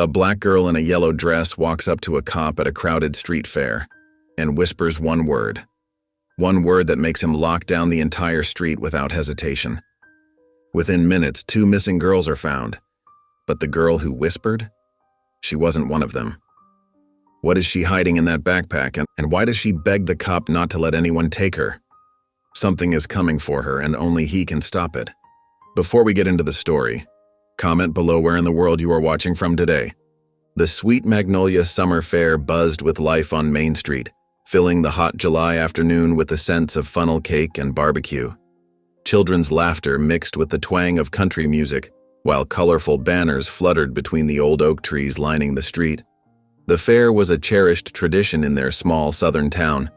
A black girl in a yellow dress walks up to a cop at a crowded street fair and whispers one word. One word that makes him lock down the entire street without hesitation. Within minutes, 2 missing girls are found. But the girl who whispered? She wasn't one of them. What is she hiding in that backpack, and why does she beg the cop not to let anyone take her? Something is coming for her, and only he can stop it. Before we get into the story, comment below where in the world you are watching from today. The Sweet Magnolia Summer Fair buzzed with life on Main Street, filling the hot July afternoon with the scents of funnel cake and barbecue. Children's laughter mixed with the twang of country music, while colorful banners fluttered between the old oak trees lining the street. The fair was a cherished tradition in their small southern town,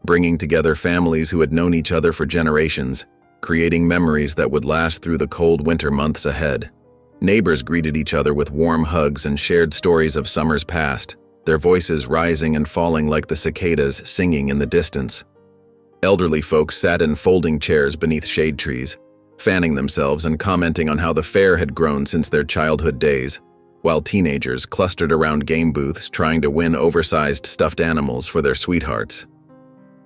bringing together families who had known each other for generations, creating memories that would last through the cold winter months ahead. Neighbors greeted each other with warm hugs and shared stories of summers past, their voices rising and falling like the cicadas singing in the distance. Elderly folks sat in folding chairs beneath shade trees, fanning themselves and commenting on how the fair had grown since their childhood days, while teenagers clustered around game booths trying to win oversized stuffed animals for their sweethearts.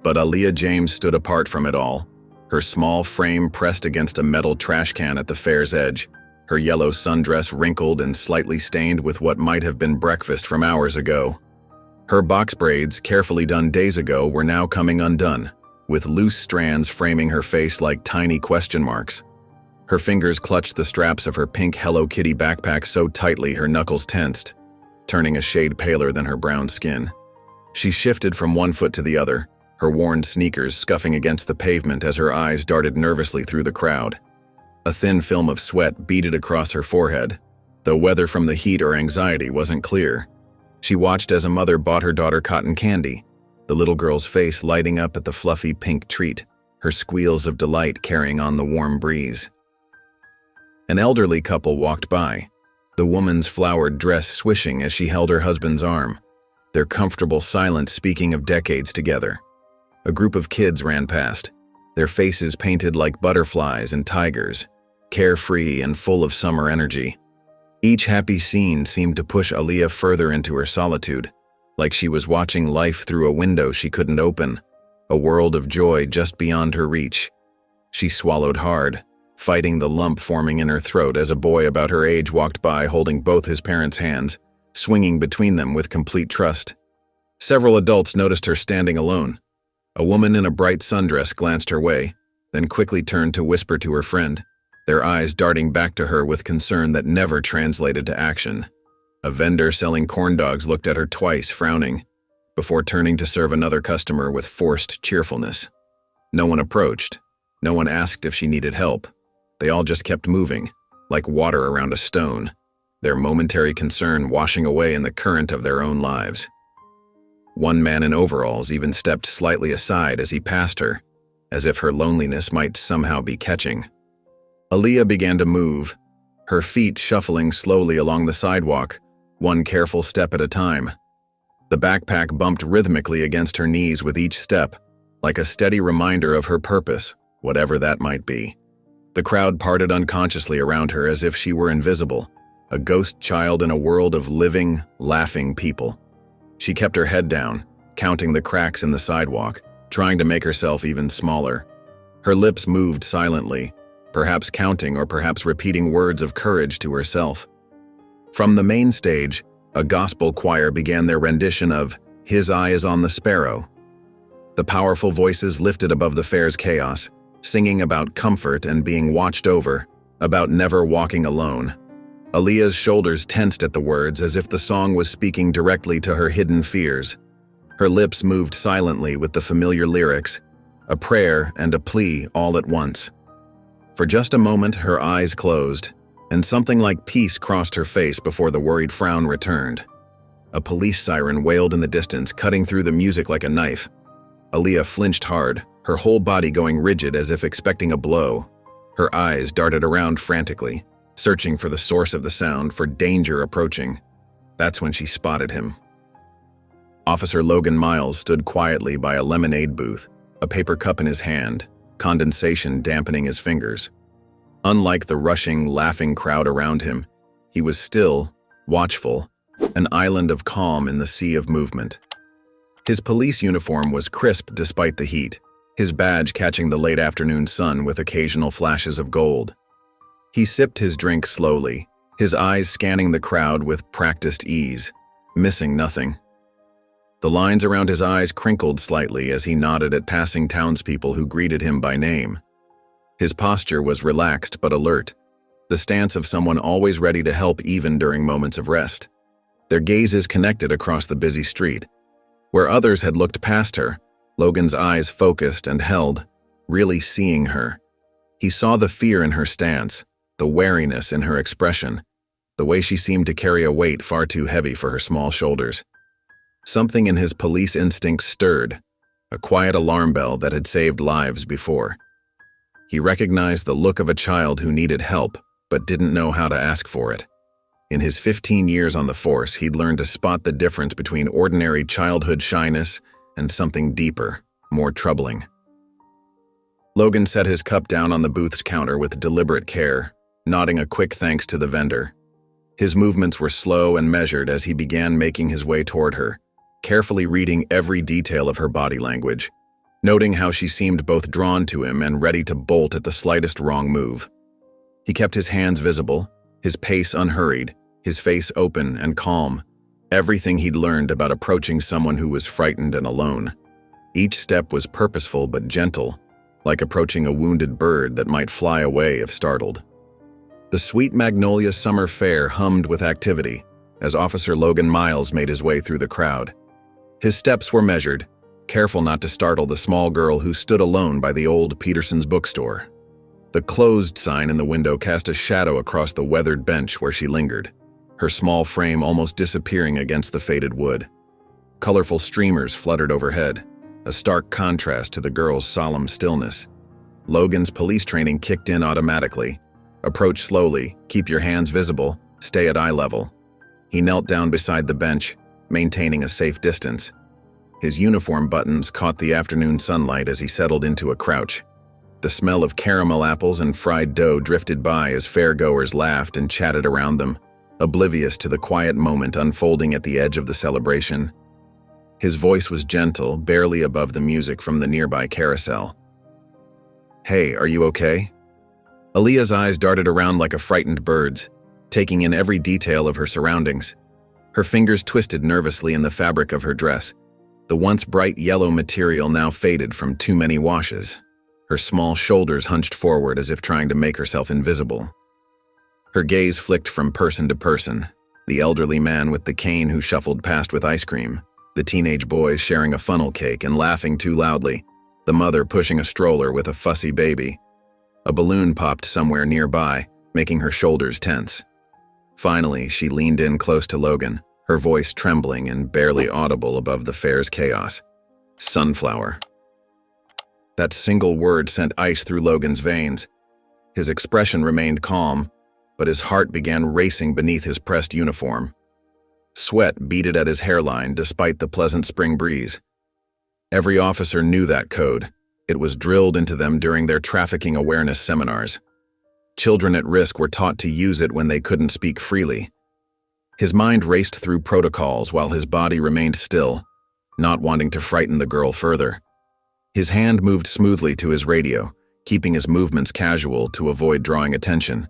But Aaliyah James stood apart from it all, her small frame pressed against a metal trash can at the fair's edge, her yellow sundress wrinkled and slightly stained with what might have been breakfast from hours ago. Her box braids, carefully done days ago, were now coming undone, with loose strands framing her face like tiny question marks. Her fingers clutched the straps of her pink Hello Kitty backpack so tightly her knuckles tensed, turning a shade paler than her brown skin. She shifted from one foot to the other, her worn sneakers scuffing against the pavement as her eyes darted nervously through the crowd. A thin film of sweat beaded across her forehead, though whether from the heat or anxiety wasn't clear. She watched as a mother bought her daughter cotton candy, the little girl's face lighting up at the fluffy pink treat, her squeals of delight carrying on the warm breeze. An elderly couple walked by, the woman's flowered dress swishing as she held her husband's arm, their comfortable silence speaking of decades together. A group of kids ran past, their faces painted like butterflies and tigers, carefree and full of summer energy. Each happy scene seemed to push Aaliyah further into her solitude, like she was watching life through a window she couldn't open, a world of joy just beyond her reach. She swallowed hard, fighting the lump forming in her throat as a boy about her age walked by holding both his parents' hands, swinging between them with complete trust. Several adults noticed her standing alone. A woman in a bright sundress glanced her way, then quickly turned to whisper to her friend, their eyes darting back to her with concern that never translated to action. A vendor selling corn dogs looked at her twice, frowning, before turning to serve another customer with forced cheerfulness. No one approached. No one asked if she needed help. They all just kept moving, like water around a stone, their momentary concern washing away in the current of their own lives. One man in overalls even stepped slightly aside as he passed her, as if her loneliness might somehow be catching. Aaliyah began to move, her feet shuffling slowly along the sidewalk, one careful step at a time. The backpack bumped rhythmically against her knees with each step, like a steady reminder of her purpose, whatever that might be. The crowd parted unconsciously around her as if she were invisible, a ghost child in a world of living, laughing people. She kept her head down, counting the cracks in the sidewalk, trying to make herself even smaller. Her lips moved silently, perhaps counting or perhaps repeating words of courage to herself. From the main stage, a gospel choir began their rendition of "His Eye is on the Sparrow." The powerful voices lifted above the fair's chaos, singing about comfort and being watched over, about never walking alone. Aaliyah's shoulders tensed at the words as if the song was speaking directly to her hidden fears. Her lips moved silently with the familiar lyrics, a prayer and a plea all at once. For just a moment, her eyes closed, and something like peace crossed her face before the worried frown returned. A police siren wailed in the distance, cutting through the music like a knife. Aaliyah flinched hard, her whole body going rigid as if expecting a blow. Her eyes darted around frantically, searching for the source of the sound, for danger approaching. That's when she spotted him. Officer Logan Miles stood quietly by a lemonade booth, a paper cup in his hand, condensation dampening his fingers. Unlike the rushing, laughing crowd around him, he was still, watchful, an island of calm in the sea of movement. His police uniform was crisp despite the heat, his badge catching the late afternoon sun with occasional flashes of gold. He sipped his drink slowly, his eyes scanning the crowd with practiced ease, missing nothing. The lines around his eyes crinkled slightly as he nodded at passing townspeople who greeted him by name. His posture was relaxed but alert, the stance of someone always ready to help even during moments of rest. Their gazes connected across the busy street. Where others had looked past her, Logan's eyes focused and held, really seeing her. He saw the fear in her stance, the wariness in her expression, the way she seemed to carry a weight far too heavy for her small shoulders. Something in his police instincts stirred, a quiet alarm bell that had saved lives before. He recognized the look of a child who needed help but didn't know how to ask for it. In his 15 years on the force, he'd learned to spot the difference between ordinary childhood shyness and something deeper, more troubling. Logan set his cup down on the booth's counter with deliberate care, nodding a quick thanks to the vendor. His movements were slow and measured as he began making his way toward her, carefully reading every detail of her body language, noting how she seemed both drawn to him and ready to bolt at the slightest wrong move. He kept his hands visible, his pace unhurried, his face open and calm, everything he'd learned about approaching someone who was frightened and alone. Each step was purposeful but gentle, like approaching a wounded bird that might fly away if startled. The Sweet Magnolia Summer Fair hummed with activity as Officer Logan Miles made his way through the crowd. His steps were measured, careful not to startle the small girl who stood alone by the old Peterson's bookstore. The closed sign in the window cast a shadow across the weathered bench where she lingered, her small frame almost disappearing against the faded wood. Colorful streamers fluttered overhead, a stark contrast to the girl's solemn stillness. Logan's police training kicked in automatically. Approach slowly, keep your hands visible, stay at eye level. He knelt down beside the bench, maintaining a safe distance. His uniform buttons caught the afternoon sunlight as he settled into a crouch. The smell of caramel apples and fried dough drifted by as fairgoers laughed and chatted around them, oblivious to the quiet moment unfolding at the edge of the celebration. His voice was gentle, barely above the music from the nearby carousel. "Hey, are you okay?" Aaliyah's eyes darted around like a frightened bird's, taking in every detail of her surroundings. Her fingers twisted nervously in the fabric of her dress, the once bright yellow material now faded from too many washes. Her small shoulders hunched forward as if trying to make herself invisible. Her gaze flicked from person to person, the elderly man with the cane who shuffled past with ice cream, the teenage boys sharing a funnel cake and laughing too loudly, the mother pushing a stroller with a fussy baby. A balloon popped somewhere nearby, making her shoulders tense. Finally, she leaned in close to Logan, her voice trembling and barely audible above the fair's chaos. "Sunflower." That single word sent ice through Logan's veins. His expression remained calm, but his heart began racing beneath his pressed uniform. Sweat beaded at his hairline despite the pleasant spring breeze. Every officer knew that code. It was drilled into them during their trafficking awareness seminars. Children at risk were taught to use it when they couldn't speak freely. His mind raced through protocols while his body remained still, not wanting to frighten the girl further. His hand moved smoothly to his radio, keeping his movements casual to avoid drawing attention.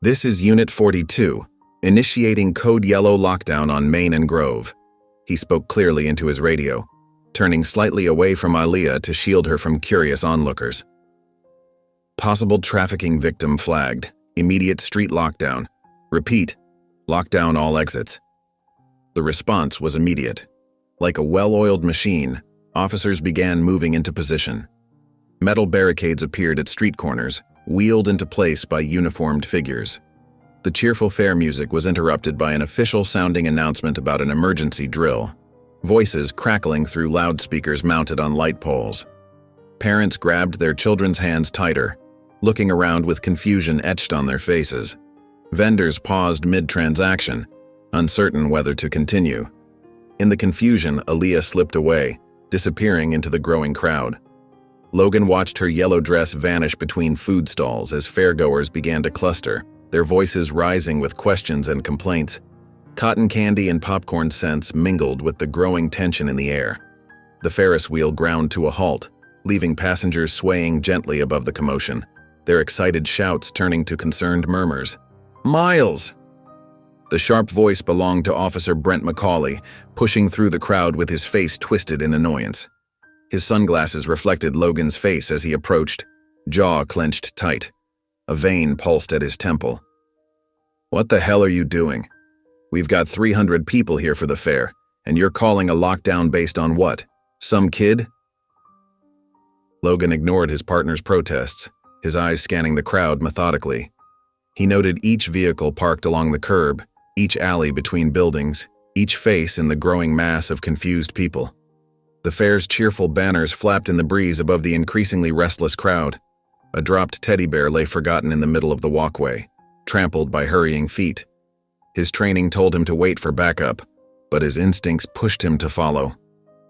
"This is Unit 42, initiating Code Yellow lockdown on Main and Grove." He spoke clearly into his radio, turning slightly away from Aaliyah to shield her from curious onlookers. "Possible trafficking victim flagged. Immediate street lockdown. Repeat, lock down all exits." The response was immediate. Like a well-oiled machine, officers began moving into position. Metal barricades appeared at street corners, wheeled into place by uniformed figures. The cheerful fair music was interrupted by an official-sounding announcement about an emergency drill, voices crackling through loudspeakers mounted on light poles. Parents grabbed their children's hands tighter, looking around with confusion etched on their faces. Vendors paused mid-transaction, uncertain whether to continue. In the confusion, Aaliyah slipped away, disappearing into the growing crowd. Logan watched her yellow dress vanish between food stalls as fairgoers began to cluster, their voices rising with questions and complaints. Cotton candy and popcorn scents mingled with the growing tension in the air. The Ferris wheel ground to a halt, leaving passengers swaying gently above the commotion, their excited shouts turning to concerned murmurs. "Miles!" The sharp voice belonged to Officer Brent McCauley, pushing through the crowd with his face twisted in annoyance. His sunglasses reflected Logan's face as he approached, jaw clenched tight. A vein pulsed at his temple. "What the hell are you doing? We've got 300 people here for the fair, and you're calling a lockdown based on what? Some kid?" Logan ignored his partner's protests, his eyes scanning the crowd methodically. He noted each vehicle parked along the curb, each alley between buildings, each face in the growing mass of confused people. The fair's cheerful banners flapped in the breeze above the increasingly restless crowd. A dropped teddy bear lay forgotten in the middle of the walkway, trampled by hurrying feet. His training told him to wait for backup, but his instincts pushed him to follow.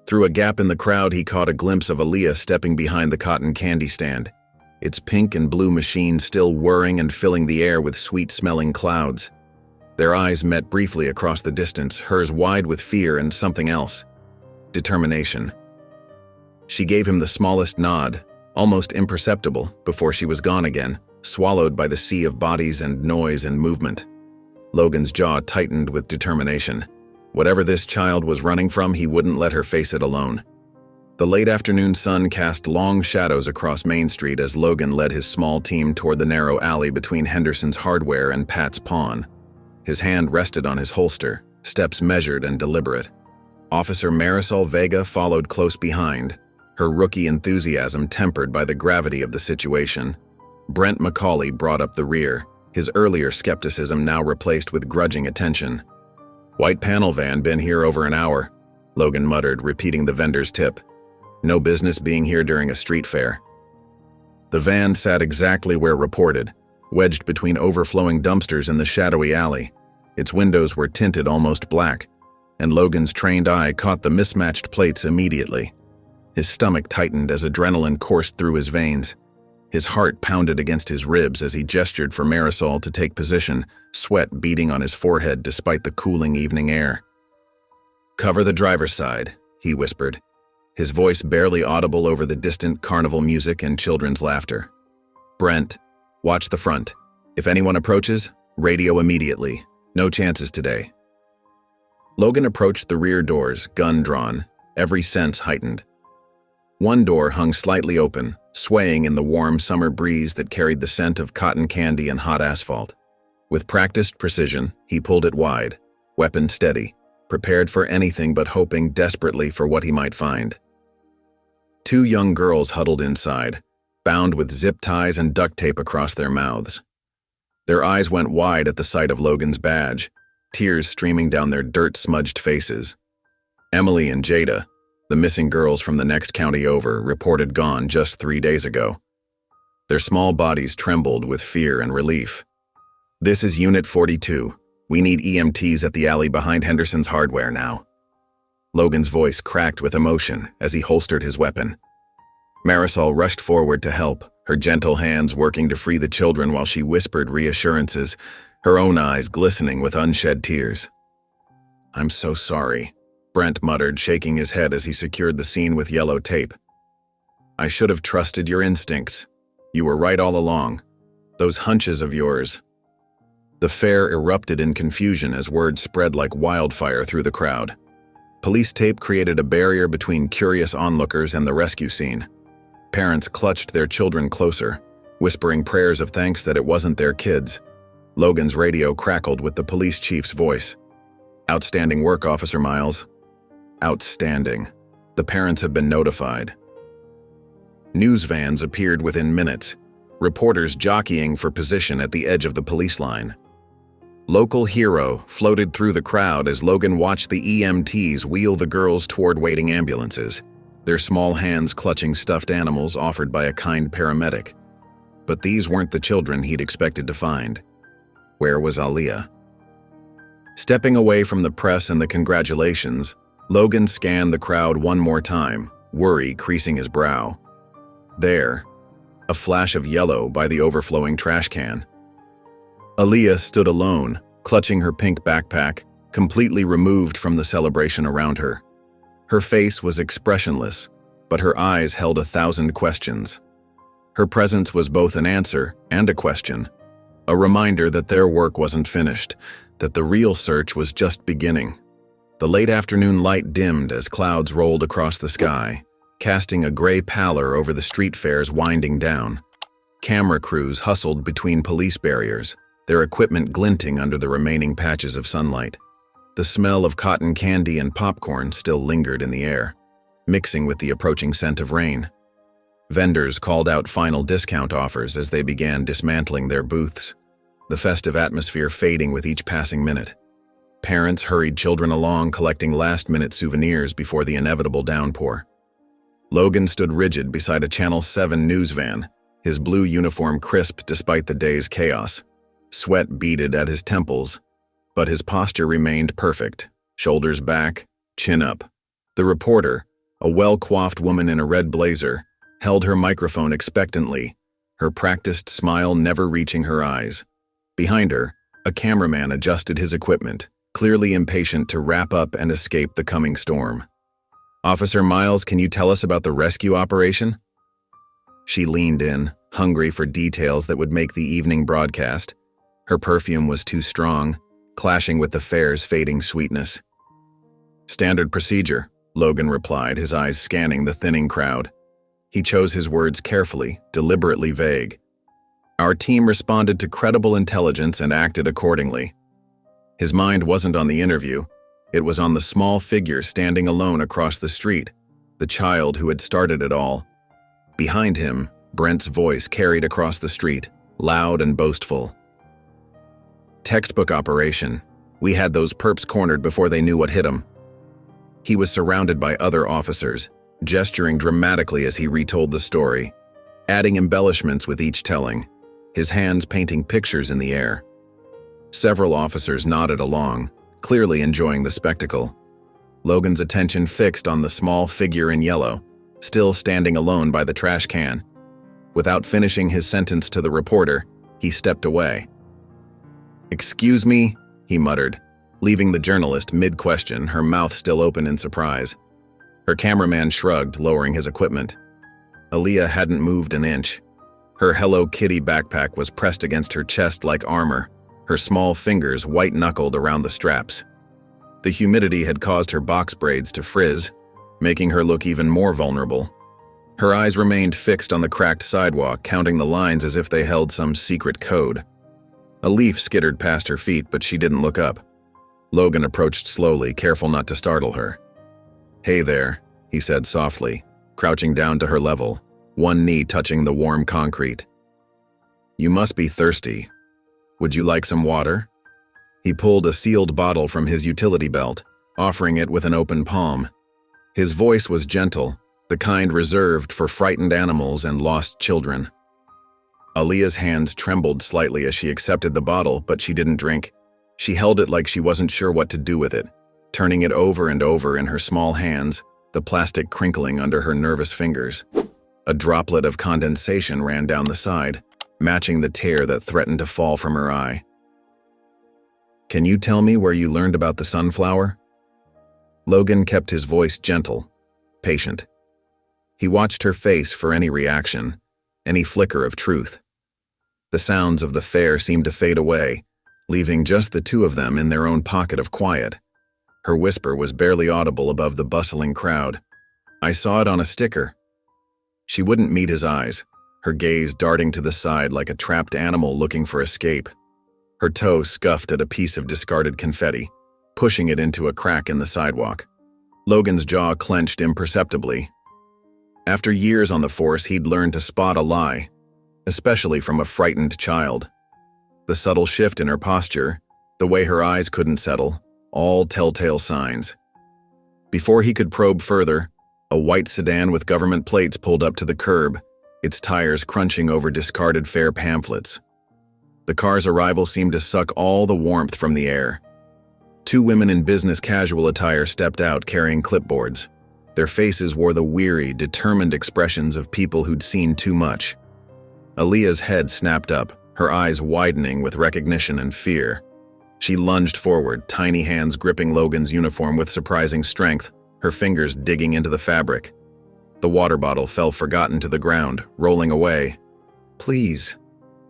Through a gap in the crowd, he caught a glimpse of Aaliyah stepping behind the cotton candy stand, its pink and blue machine still whirring and filling the air with sweet-smelling clouds. Their eyes met briefly across the distance, hers wide with fear and something else. Determination. She gave him the smallest nod, almost imperceptible, before she was gone again, swallowed by the sea of bodies and noise and movement. Logan's jaw tightened with determination. Whatever this child was running from, he wouldn't let her face it alone. The late afternoon sun cast long shadows across Main Street as Logan led his small team toward the narrow alley between Henderson's Hardware and Pat's Pawn. His hand rested on his holster, steps measured and deliberate. Officer Marisol Vega followed close behind, her rookie enthusiasm tempered by the gravity of the situation. Brent McCauley brought up the rear, his earlier skepticism now replaced with grudging attention. "White panel van been here over an hour," Logan muttered, repeating the vendor's tip. "No business being here during a street fair." The van sat exactly where reported, wedged between overflowing dumpsters in the shadowy alley. Its windows were tinted almost black, and Logan's trained eye caught the mismatched plates immediately. His stomach tightened as adrenaline coursed through his veins. His heart pounded against his ribs as he gestured for Marisol to take position, sweat beading on his forehead despite the cooling evening air. "Cover the driver's side," he whispered, his voice barely audible over the distant carnival music and children's laughter. "Brent, watch the front. If anyone approaches, radio immediately. No chances today." Logan approached the rear doors, gun drawn, every sense heightened. One door hung slightly open, swaying in the warm summer breeze that carried the scent of cotton candy and hot asphalt. With practiced precision, he pulled it wide, weapon steady, prepared for anything but hoping desperately for what he might find. Two young girls huddled inside, bound with zip ties and duct tape across their mouths. Their eyes went wide at the sight of Logan's badge, tears streaming down their dirt-smudged faces. Emily and Jada, the missing girls from the next county over, reported gone just 3 days ago. Their small bodies trembled with fear and relief. "This is Unit 42. We need EMTs at the alley behind Henderson's Hardware now." Logan's voice cracked with emotion as he holstered his weapon. Marisol rushed forward to help, her gentle hands working to free the children while she whispered reassurances, her own eyes glistening with unshed tears. "I'm so sorry," Brent muttered, shaking his head as he secured the scene with yellow tape. "I should have trusted your instincts. You were right all along. Those hunches of yours." The fair erupted in confusion as word spread like wildfire through the crowd. Police tape created a barrier between curious onlookers and the rescue scene. Parents clutched their children closer, whispering prayers of thanks that it wasn't their kids. Logan's radio crackled with the police chief's voice. "Outstanding work, Officer Miles." "Outstanding. The parents have been notified." News vans appeared within minutes, reporters jockeying for position at the edge of the police line. "Local hero" floated through the crowd as Logan watched the EMTs wheel the girls toward waiting ambulances, their small hands clutching stuffed animals offered by a kind paramedic. But these weren't the children he'd expected to find. Where was Aaliyah? Stepping away from the press and the congratulations, Logan scanned the crowd one more time, worry creasing his brow. There, a flash of yellow by the overflowing trash can. Aaliyah stood alone, clutching her pink backpack, completely removed from the celebration around her. Her face was expressionless, but her eyes held 1,000 questions. Her presence was both an answer and a question, a reminder that their work wasn't finished, that the real search was just beginning. The late afternoon light dimmed as clouds rolled across the sky, casting a gray pallor over the street fairs winding down. Camera crews hustled between police barriers, their equipment glinting under the remaining patches of sunlight. The smell of cotton candy and popcorn still lingered in the air, mixing with the approaching scent of rain. Vendors called out final discount offers as they began dismantling their booths, the festive atmosphere fading with each passing minute. Parents hurried children along, collecting last-minute souvenirs before the inevitable downpour. Logan stood rigid beside a Channel 7 news van, his blue uniform crisp despite the day's chaos. Sweat beaded at his temples, but his posture remained perfect, shoulders back, chin up. The reporter, a well-coiffed woman in a red blazer, held her microphone expectantly, her practiced smile never reaching her eyes. Behind her, a cameraman adjusted his equipment, clearly impatient to wrap up and escape the coming storm. "Officer Miles, can you tell us about the rescue operation?" She leaned in, hungry for details that would make the evening broadcast. Her perfume was too strong, clashing with the fair's fading sweetness. "Standard procedure," Logan replied, his eyes scanning the thinning crowd. He chose his words carefully, deliberately vague. "Our team responded to credible intelligence and acted accordingly." His mind wasn't on the interview. It was on the small figure standing alone across the street, the child who had started it all. Behind him, Brent's voice carried across the street, loud and boastful. "Textbook operation. We had those perps cornered before they knew what hit them." He was surrounded by other officers, gesturing dramatically as he retold the story, adding embellishments with each telling, his hands painting pictures in the air. Several officers nodded along, clearly enjoying the spectacle. Logan's attention fixed on the small figure in yellow, still standing alone by the trash can. Without finishing his sentence to the reporter, he stepped away. "Excuse me," he muttered, leaving the journalist mid-question, her mouth still open in surprise. Her cameraman shrugged, lowering his equipment. Aaliyah hadn't moved an inch. Her Hello Kitty backpack was pressed against her chest like armor, her small fingers white-knuckled around the straps. The humidity had caused her box braids to frizz, making her look even more vulnerable. Her eyes remained fixed on the cracked sidewalk, counting the lines as if they held some secret code. A leaf skittered past her feet, but she didn't look up. Logan approached slowly, careful not to startle her. "Hey there," he said softly, crouching down to her level, one knee touching the warm concrete. "You must be thirsty. Would you like some water?" He pulled a sealed bottle from his utility belt, offering it with an open palm. His voice was gentle, the kind reserved for frightened animals and lost children. Aaliyah's hands trembled slightly as she accepted the bottle, but she didn't drink. She held it like she wasn't sure what to do with it, turning it over and over in her small hands, the plastic crinkling under her nervous fingers. A droplet of condensation ran down the side, matching the tear that threatened to fall from her eye. "Can you tell me where you learned about the sunflower?" Logan kept his voice gentle, patient. He watched her face for any reaction, any flicker of truth. The sounds of the fair seemed to fade away, leaving just the two of them in their own pocket of quiet. Her whisper was barely audible above the bustling crowd. "I saw it on a sticker." She wouldn't meet his eyes, her gaze darting to the side like a trapped animal looking for escape. Her toe scuffed at a piece of discarded confetti, pushing it into a crack in the sidewalk. Logan's jaw clenched imperceptibly. After years on the force, he'd learned to spot a lie, especially from a frightened child. The subtle shift in her posture, the way her eyes couldn't settle, all telltale signs. Before he could probe further, a white sedan with government plates pulled up to the curb, its tires crunching over discarded fair pamphlets. The car's arrival seemed to suck all the warmth from the air. Two women in business casual attire stepped out carrying clipboards. Their faces wore the weary, determined expressions of people who'd seen too much. Aaliyah's head snapped up, her eyes widening with recognition and fear. She lunged forward, tiny hands gripping Logan's uniform with surprising strength, her fingers digging into the fabric. The water bottle fell forgotten to the ground, rolling away. "Please."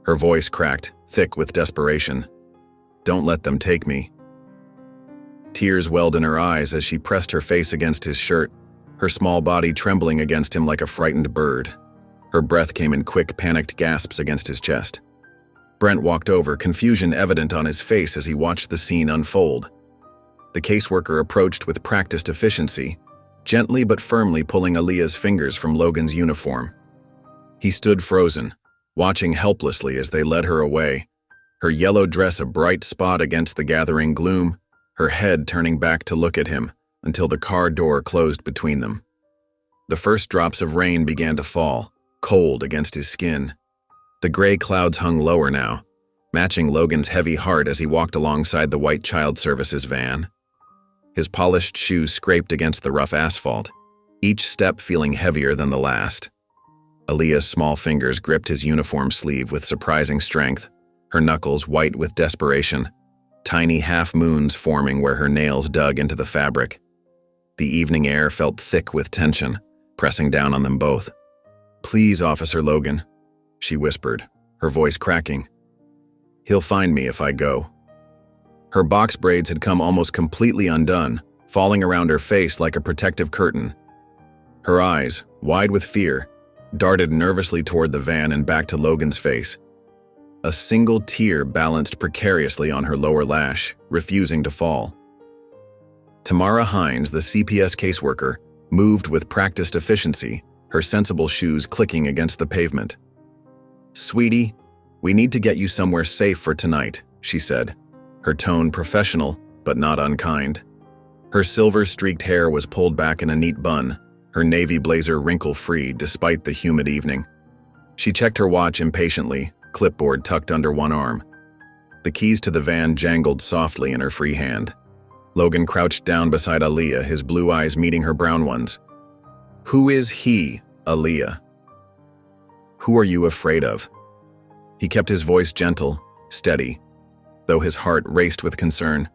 Her voice cracked, thick with desperation. "Don't let them take me." Tears welled in her eyes as she pressed her face against his shirt, her small body trembling against him like a frightened bird. Her breath came in quick, panicked gasps against his chest. Brent walked over, confusion evident on his face as he watched the scene unfold. The caseworker approached with practiced efficiency, gently but firmly pulling Aaliyah's fingers from Logan's uniform. He stood frozen, watching helplessly as they led her away, her yellow dress a bright spot against the gathering gloom, her head turning back to look at him until the car door closed between them. The first drops of rain began to fall, cold against his skin. The gray clouds hung lower now, matching Logan's heavy heart as he walked alongside the white child services van. His polished shoes scraped against the rough asphalt, each step feeling heavier than the last. Aaliyah's small fingers gripped his uniform sleeve with surprising strength, her knuckles white with desperation, tiny half-moons forming where her nails dug into the fabric. The evening air felt thick with tension, pressing down on them both. "Please, Officer Logan," she whispered, her voice cracking. "He'll find me if I go." Her box braids had come almost completely undone, falling around her face like a protective curtain. Her eyes, wide with fear, darted nervously toward the van and back to Logan's face. A single tear balanced precariously on her lower lash, refusing to fall. Tamara Hines, the CPS caseworker, moved with practiced efficiency, her sensible shoes clicking against the pavement. "Sweetie, we need to get you somewhere safe for tonight," she said, her tone professional but not unkind. Her silver-streaked hair was pulled back in a neat bun, her navy blazer wrinkle-free despite the humid evening. She checked her watch impatiently, clipboard tucked under one arm. The keys to the van jangled softly in her free hand. Logan crouched down beside Aaliyah, his blue eyes meeting her brown ones. "Who is he, Aaliyah? Who are you afraid of?" He kept his voice gentle, steady, though his heart raced with concern.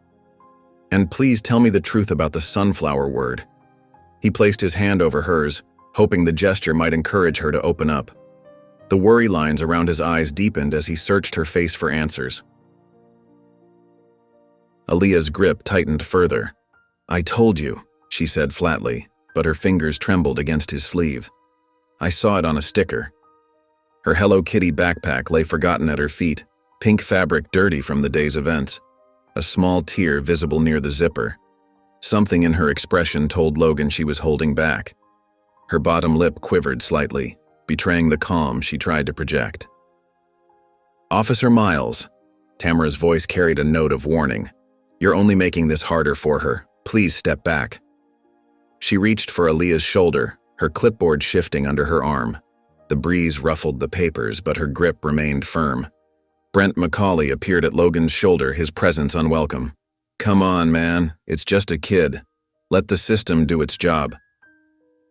"And please tell me the truth about the sunflower word." He placed his hand over hers, hoping the gesture might encourage her to open up. The worry lines around his eyes deepened as he searched her face for answers. Aaliyah's grip tightened further. "I told you," she said flatly, but her fingers trembled against his sleeve. "I saw it on a sticker." Her Hello Kitty backpack lay forgotten at her feet, pink fabric dirty from the day's events, a small tear visible near the zipper. Something in her expression told Logan she was holding back. Her bottom lip quivered slightly, betraying the calm she tried to project. "Officer Miles," Tamara's voice carried a note of warning. "You're only making this harder for her. Please step back." She reached for Aaliyah's shoulder, her clipboard shifting under her arm. The breeze ruffled the papers, but her grip remained firm. Brent McCauley appeared at Logan's shoulder, his presence unwelcome. "Come on, man. It's just a kid. Let the system do its job."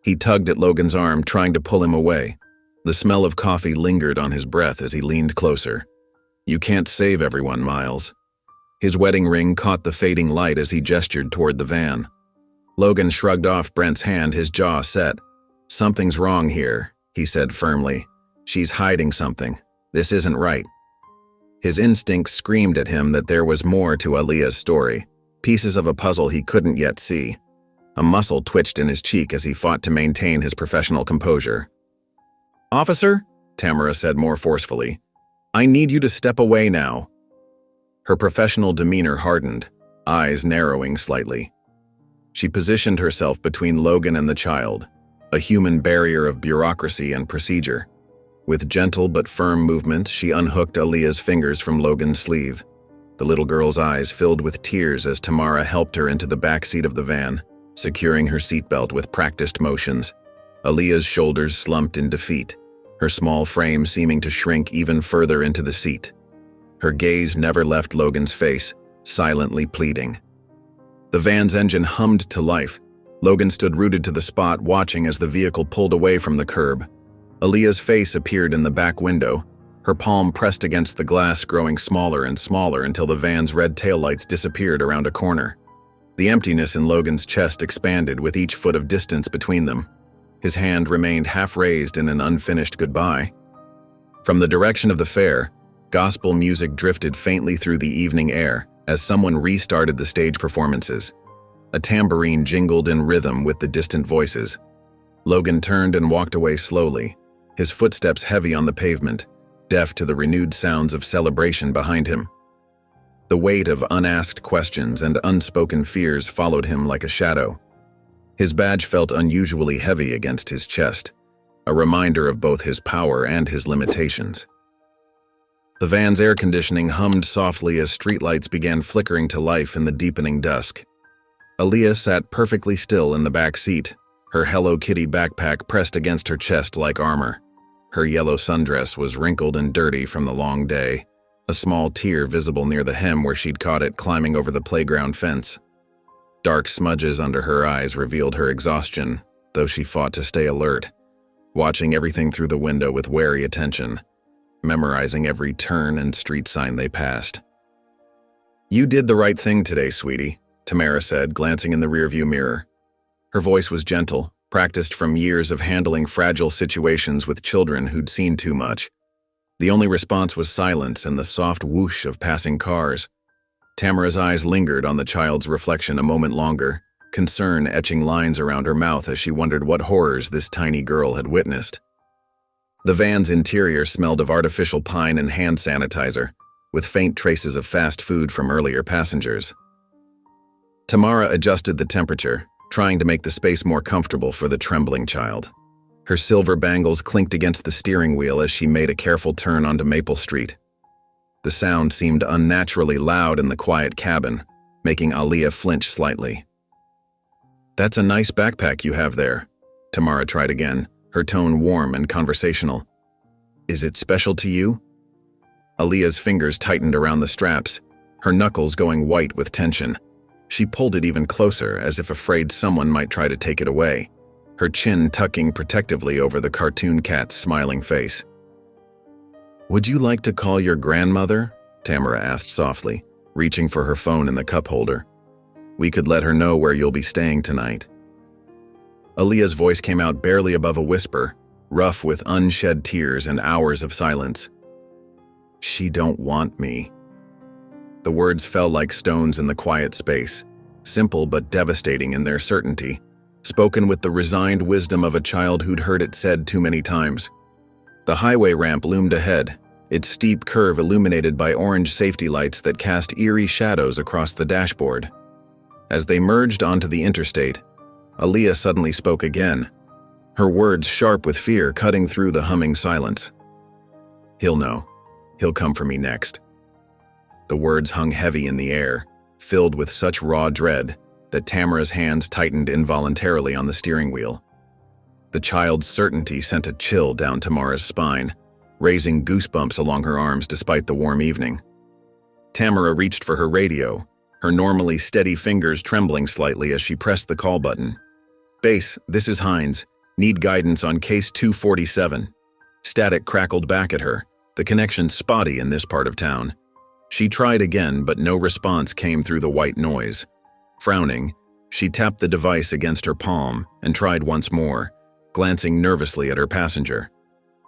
He tugged at Logan's arm, trying to pull him away. The smell of coffee lingered on his breath as he leaned closer. "You can't save everyone, Miles." His wedding ring caught the fading light as he gestured toward the van. Logan shrugged off Brent's hand, his jaw set. "Something's wrong here," he said firmly. "She's hiding something. This isn't right." His instincts screamed at him that there was more to Aaliyah's story, pieces of a puzzle he couldn't yet see. A muscle twitched in his cheek as he fought to maintain his professional composure. "Officer," Tamara said more forcefully, "I need you to step away now." Her professional demeanor hardened, eyes narrowing slightly. She positioned herself between Logan and the child, a human barrier of bureaucracy and procedure. With gentle but firm movements, she unhooked Aaliyah's fingers from Logan's sleeve. The little girl's eyes filled with tears as Tamara helped her into the back seat of the van, securing her seatbelt with practiced motions. Aaliyah's shoulders slumped in defeat, her small frame seeming to shrink even further into the seat. Her gaze never left Logan's face, silently pleading. The van's engine hummed to life. Logan stood rooted to the spot, watching as the vehicle pulled away from the curb. Aaliyah's face appeared in the back window, her palm pressed against the glass, growing smaller and smaller until the van's red taillights disappeared around a corner. The emptiness in Logan's chest expanded with each foot of distance between them. His hand remained half raised in an unfinished goodbye. From the direction of the fair, gospel music drifted faintly through the evening air as someone restarted the stage performances. A tambourine jingled in rhythm with the distant voices. Logan turned and walked away slowly, his footsteps heavy on the pavement, deaf to the renewed sounds of celebration behind him. The weight of unasked questions and unspoken fears followed him like a shadow. His badge felt unusually heavy against his chest, a reminder of both his power and his limitations. The van's air conditioning hummed softly as streetlights began flickering to life in the deepening dusk. Aaliyah sat perfectly still in the back seat, her Hello Kitty backpack pressed against her chest like armor. Her yellow sundress was wrinkled and dirty from the long day, a small tear visible near the hem where she'd caught it climbing over the playground fence. Dark smudges under her eyes revealed her exhaustion, though she fought to stay alert, watching everything through the window with wary attention, memorizing every turn and street sign they passed. "You did the right thing today, sweetie," Tamara said, glancing in the rearview mirror. Her voice was gentle, practiced from years of handling fragile situations with children who'd seen too much. The only response was silence and the soft whoosh of passing cars. Tamara's eyes lingered on the child's reflection a moment longer, concern etching lines around her mouth as she wondered what horrors this tiny girl had witnessed. The van's interior smelled of artificial pine and hand sanitizer, with faint traces of fast food from earlier passengers. Tamara adjusted the temperature, trying to make the space more comfortable for the trembling child. Her silver bangles clinked against the steering wheel as she made a careful turn onto Maple Street. The sound seemed unnaturally loud in the quiet cabin, making Aaliyah flinch slightly. "That's a nice backpack you have there," Tamara tried again, her tone warm and conversational. "Is it special to you?" Aaliyah's fingers tightened around the straps, her knuckles going white with tension. She pulled it even closer, as if afraid someone might try to take it away, her chin tucking protectively over the cartoon cat's smiling face. "Would you like to call your grandmother?" Tamara asked softly, reaching for her phone in the cup holder. "We could let her know where you'll be staying tonight." Aaliyah's voice came out barely above a whisper, rough with unshed tears and hours of silence. "She don't want me." The words fell like stones in the quiet space, simple but devastating in their certainty, spoken with the resigned wisdom of a child who'd heard it said too many times. The highway ramp loomed ahead, its steep curve illuminated by orange safety lights that cast eerie shadows across the dashboard. As they merged onto the interstate, Aaliyah suddenly spoke again, her words sharp with fear cutting through the humming silence. "He'll know. He'll come for me next." The words hung heavy in the air, filled with such raw dread that Tamara's hands tightened involuntarily on the steering wheel. The child's certainty sent a chill down Tamara's spine, raising goosebumps along her arms despite the warm evening. Tamara reached for her radio, her normally steady fingers trembling slightly as she pressed the call button. "Base, this is Hines. Need guidance on case 247. Static crackled back at her, the connection spotty in this part of town. She tried again, but no response came through the white noise. Frowning, she tapped the device against her palm and tried once more, glancing nervously at her passenger.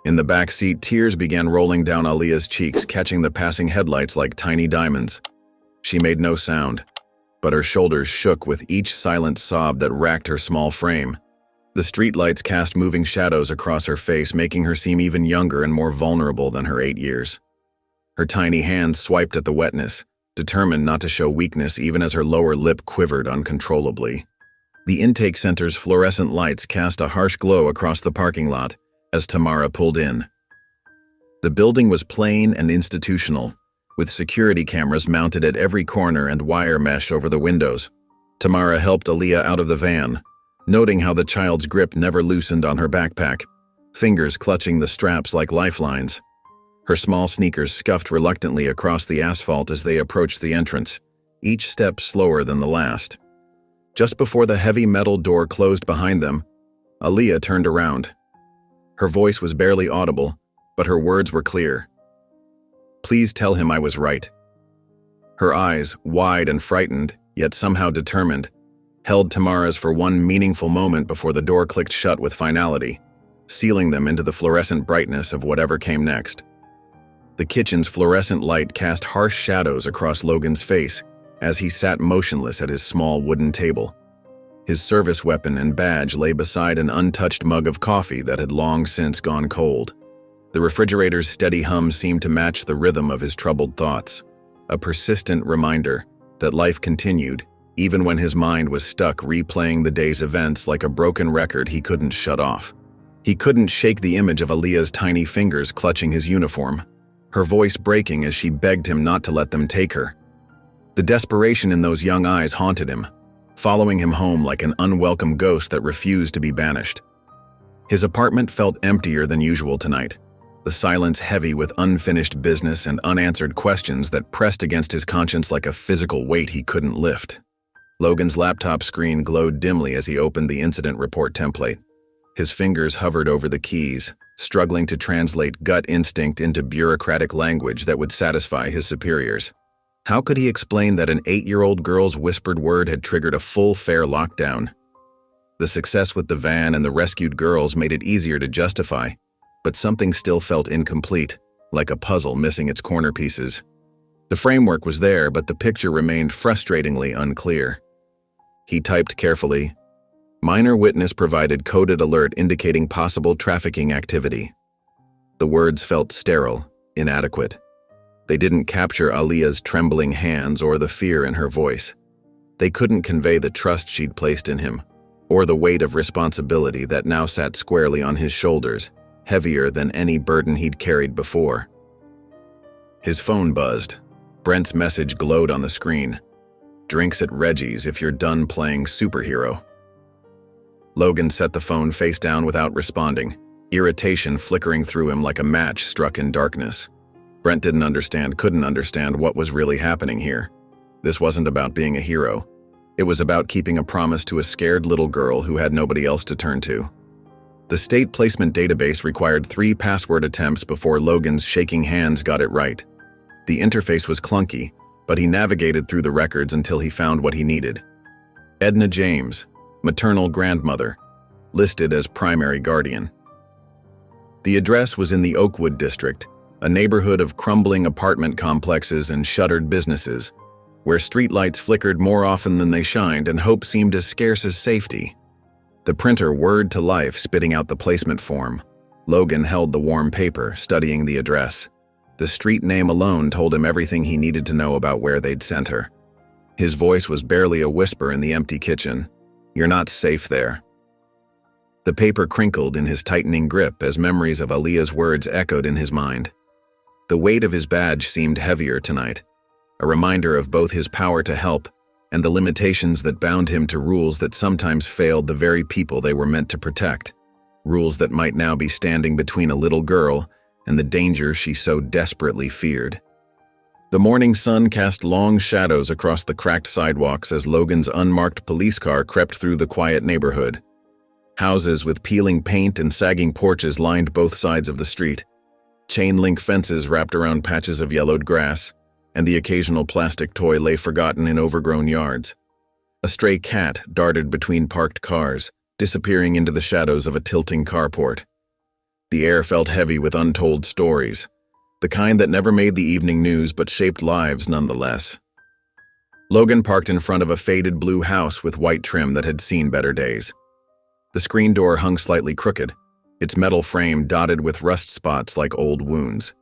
In the back seat, tears began rolling down Aaliyah's cheeks, catching the passing headlights like tiny diamonds. She made no sound, but her shoulders shook with each silent sob that racked her small frame. The streetlights cast moving shadows across her face, making her seem even younger and more vulnerable than her 8 years. Her tiny hands swiped at the wetness, determined not to show weakness even as her lower lip quivered uncontrollably. The intake center's fluorescent lights cast a harsh glow across the parking lot as Tamara pulled in. The building was plain and institutional, with security cameras mounted at every corner and wire mesh over the windows. Tamara helped Aaliyah out of the van, noting how the child's grip never loosened on her backpack, fingers clutching the straps like lifelines. Her small sneakers scuffed reluctantly across the asphalt as they approached the entrance, each step slower than the last. Just before the heavy metal door closed behind them, Aaliyah turned around. Her voice was barely audible, but her words were clear. Please tell him I was right." Her eyes, wide and frightened, yet somehow determined, held Tamara's for one meaningful moment before the door clicked shut with finality, sealing them into the fluorescent brightness of whatever came next. The kitchen's fluorescent light cast harsh shadows across Logan's face as he sat motionless at his small wooden table. His service weapon and badge lay beside an untouched mug of coffee that had long since gone cold. The refrigerator's steady hum seemed to match the rhythm of his troubled thoughts, a persistent reminder that life continued even when his mind was stuck replaying the day's events like a broken record he couldn't shut off. He couldn't shake the image of Aaliyah's tiny fingers clutching his uniform, her voice breaking as she begged him not to let them take her. The desperation in those young eyes haunted him, following him home like an unwelcome ghost that refused to be banished. His apartment felt emptier than usual tonight, the silence heavy with unfinished business and unanswered questions that pressed against his conscience like a physical weight he couldn't lift. Logan's laptop screen glowed dimly as he opened the incident report template. His fingers hovered over the keys, struggling to translate gut instinct into bureaucratic language that would satisfy his superiors. How could he explain that an 8-year-old girl's whispered word had triggered a full-fare lockdown? The success with the van and the rescued girls made it easier to justify, but something still felt incomplete, like a puzzle missing its corner pieces. The framework was there, but the picture remained frustratingly unclear. He typed carefully, "Minor witness provided coded alert indicating possible trafficking activity." The words felt sterile, inadequate. They didn't capture Aaliyah's trembling hands or the fear in her voice. They couldn't convey the trust she'd placed in him, or the weight of responsibility that now sat squarely on his shoulders, heavier than any burden he'd carried before. His phone buzzed. Brent's message glowed on the screen. "Drinks at Reggie's if you're done playing superhero." Logan set the phone face down without responding, irritation flickering through him like a match struck in darkness. Brent couldn't understand what was really happening here. This wasn't about being a hero. It was about keeping a promise to a scared little girl who had nobody else to turn to. The state placement database required 3 password attempts before Logan's shaking hands got it right. The interface was clunky, but he navigated through the records until he found what he needed. Edna James, maternal grandmother, listed as primary guardian. The address was in the Oakwood district, a neighborhood of crumbling apartment complexes and shuttered businesses, where streetlights flickered more often than they shined and hope seemed as scarce as safety. The printer whirred to life, spitting out the placement form. Logan held the warm paper, studying the address. The street name alone told him everything he needed to know about where they'd sent her. His voice was barely a whisper in the empty kitchen. "You're not safe there." The paper crinkled in his tightening grip as memories of Aaliyah's words echoed in his mind. The weight of his badge seemed heavier tonight, a reminder of both his power to help and the limitations that bound him to rules that sometimes failed the very people they were meant to protect, rules that might now be standing between a little girl and the danger she so desperately feared. The morning sun cast long shadows across the cracked sidewalks as Logan's unmarked police car crept through the quiet neighborhood. Houses with peeling paint and sagging porches lined both sides of the street. Chain-link fences wrapped around patches of yellowed grass, and the occasional plastic toy lay forgotten in overgrown yards. A stray cat darted between parked cars, disappearing into the shadows of a tilting carport. The air felt heavy with untold stories, the kind that never made the evening news but shaped lives nonetheless. Logan parked in front of a faded blue house with white trim that had seen better days. The screen door hung slightly crooked, its metal frame dotted with rust spots like old wounds.